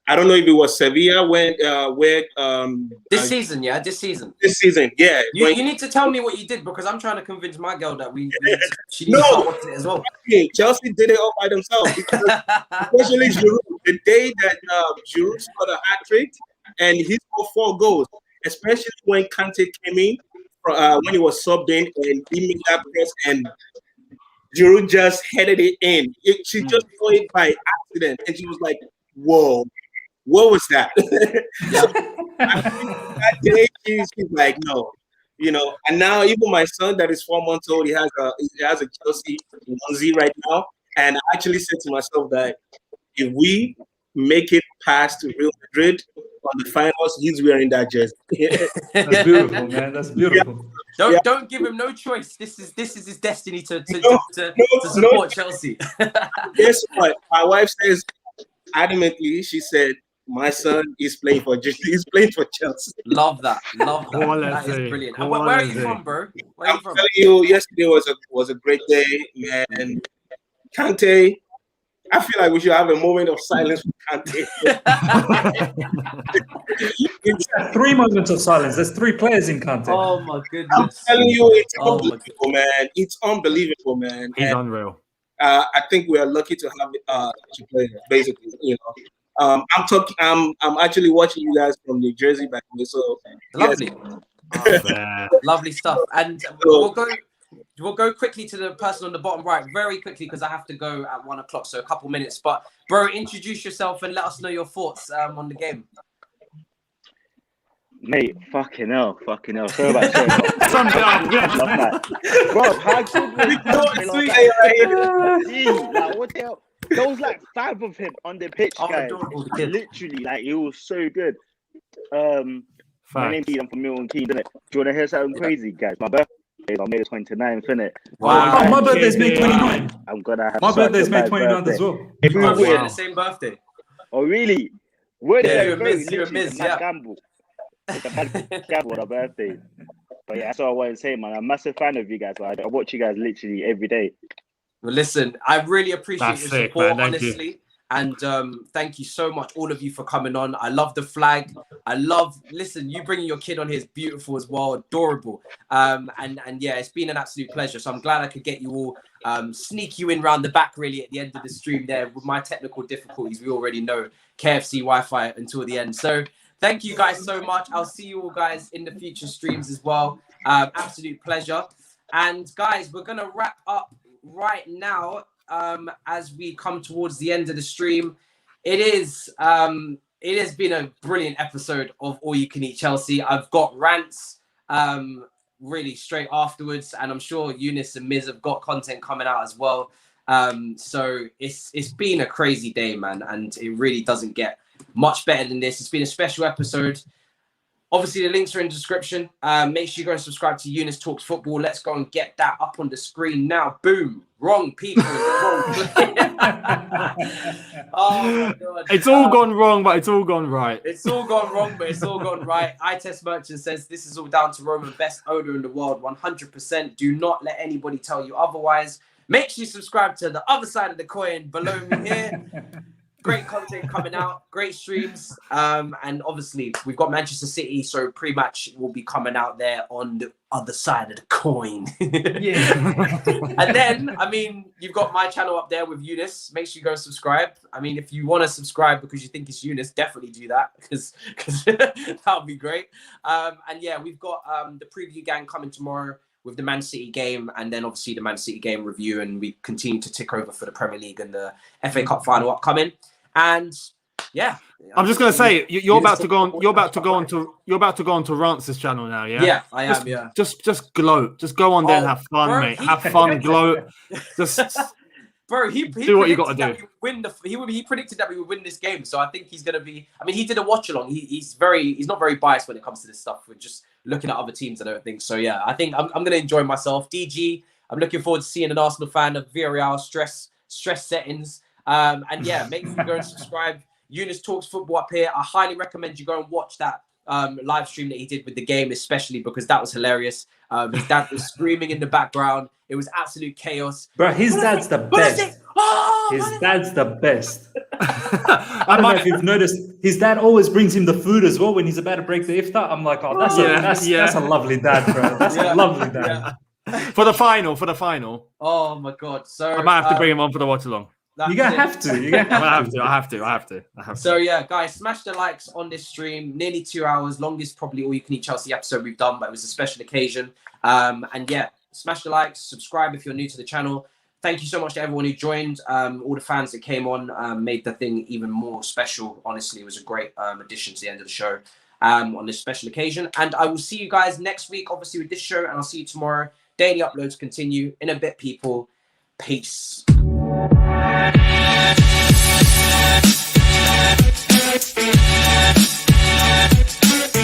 I don't know if it was Sevilla this season, yeah. This season, yeah. You need to tell me what you did, because I'm trying to convince my girl that she needs to watch it as well. Chelsea did it all by themselves, because especially Giroud. The day that Giroud scored a hat-trick and he scored 4 goals, especially when Kante came in, when he was subbed in and he made that press and Giroud just headed it in. She just saw it by accident and she was like, "Whoa, what was that?" That day she's like, "No," you know. And now even my son that is 4 months old, he has a Chelsea onesie right now, and I actually said to myself that if we make it past Real Madrid on the finals, he's wearing that jersey. That's beautiful, man. That's beautiful. Don't give him no choice. This is his destiny to support Chelsea. Guess what? My wife says adamantly. She said, "My son is playing for Chelsea." Love that. That is brilliant. And where are you from, bro? I'm telling you, yesterday was a great day, man. Kante. I feel like we should have a moment of silence for Kante. 3 moments of silence. There's 3 players in Kante. Oh my goodness! I'm telling you, it's unbelievable, man. It's unbelievable, man. He's unreal. I think we are lucky to have such a player, basically. You know, I'm actually watching you guys from New Jersey back there, so lovely, lovely stuff. And we'll go quickly to the person on the bottom right, very quickly, because I have to go at 1 o'clock, so a couple minutes. But bro, introduce yourself and let us know your thoughts on the game. Mate, fucking hell. Sorry about bro, how good what the hell? There was like 5 of him on the pitch, guys. Literally, like, it was so good. My name's Ian from Milton Keynes, innit? Do you want to hear something crazy, guys? My birthday is on May the 29th, innit? Wow. My birthday's May 29th. I'm gonna have my birthday's May 29th as well. If we were the same birthday. Oh, really? Where you're a Miz, yeah. Gamble. It's a bad gamble on a birthday. But yeah, that's what I want to say, man. I'm a massive fan of you guys. I watch you guys literally every day. Well, listen, I really appreciate your support, honestly. And thank you so much, all of you, for coming on. I love the flag. Listen, you bringing your kid on here is beautiful as well, adorable. And yeah, it's been an absolute pleasure. So I'm glad I could get you all, sneak you in round the back, really, at the end of the stream there. With my technical difficulties, we already know KFC Wi-Fi until the end. So thank you guys so much. I'll see you all guys in the future streams as well. Absolute pleasure. And guys, we're going to wrap up right now. As we come towards the end of the stream, it has been a brilliant episode of All You Can Eat Chelsea. I've got rants really straight afterwards, and I'm sure Younes and Miz have got content coming out as well. So it's been a crazy day, man, and it really doesn't get much better than this. It's been a special episode. Obviously, the links are in the description. Make sure you go and subscribe to Younes Talks Football. Let's go and get that up on the screen now. Boom. Wrong people. Oh, my God. It's all gone wrong, but it's all gone right. It's all gone wrong, but it's all gone right. iTest Merchant says, this is all down to Roman, best owner in the world, 100%. Do not let anybody tell you otherwise. Make sure you subscribe to the other side of the coin below me here. Great content coming out, great streams, and obviously we've got Manchester City, so pre-match will be coming out there on the other side of the coin. Yeah. And then, I mean, you've got my channel up there with Younes. Make sure you go and subscribe. I mean, if you want to subscribe because you think it's Younes, definitely do that because that would be great. And yeah, we've got the preview gang coming tomorrow with the Man City game, and then obviously the Man City game review, and we continue to tick over for the Premier League and the FA Cup final upcoming. And yeah, I'm just gonna say you're about to go on to Rance's channel now. Yeah, I am. Yeah, just gloat. Just go on there and have fun, mate. Have fun, gloat. Just. Bro, he do what you got to do. He predicted that we would win this game, so I think he's gonna be. I mean, he did a watch along. He's not very biased when it comes to this stuff. We're just looking at other teams. I don't think so. Yeah, I think I'm gonna enjoy myself. DG, I'm looking forward to seeing an Arsenal fan of Villarreal stress settings. And yeah, make sure you go and subscribe. Younes Talks Football up here. I highly recommend you go and watch that live stream that he did with the game, especially because that was hilarious. His dad was screaming in the background. It was absolute chaos. Bro, his dad's the best. His dad's the best. I don't know if you've noticed, his dad always brings him the food as well when he's about to break the iftar. I'm like, oh, that's a lovely dad, bro. That's a lovely dad. Yeah. For the final. Oh my God. So I might have to bring him on for the watch along. You're gonna have to. I have to. So yeah, guys, smash the likes on this stream. Nearly 2 hours, longest probably All You Can Eat Chelsea episode we've done, but it was a special occasion. And yeah, smash the likes, subscribe if you're new to the channel. Thank you so much to everyone who joined. All the fans that came on made the thing even more special. Honestly, it was a great addition to the end of the show on this special occasion. And I will see you guys next week, obviously with this show, and I'll see you tomorrow. Daily uploads continue. In a bit, people. Peace.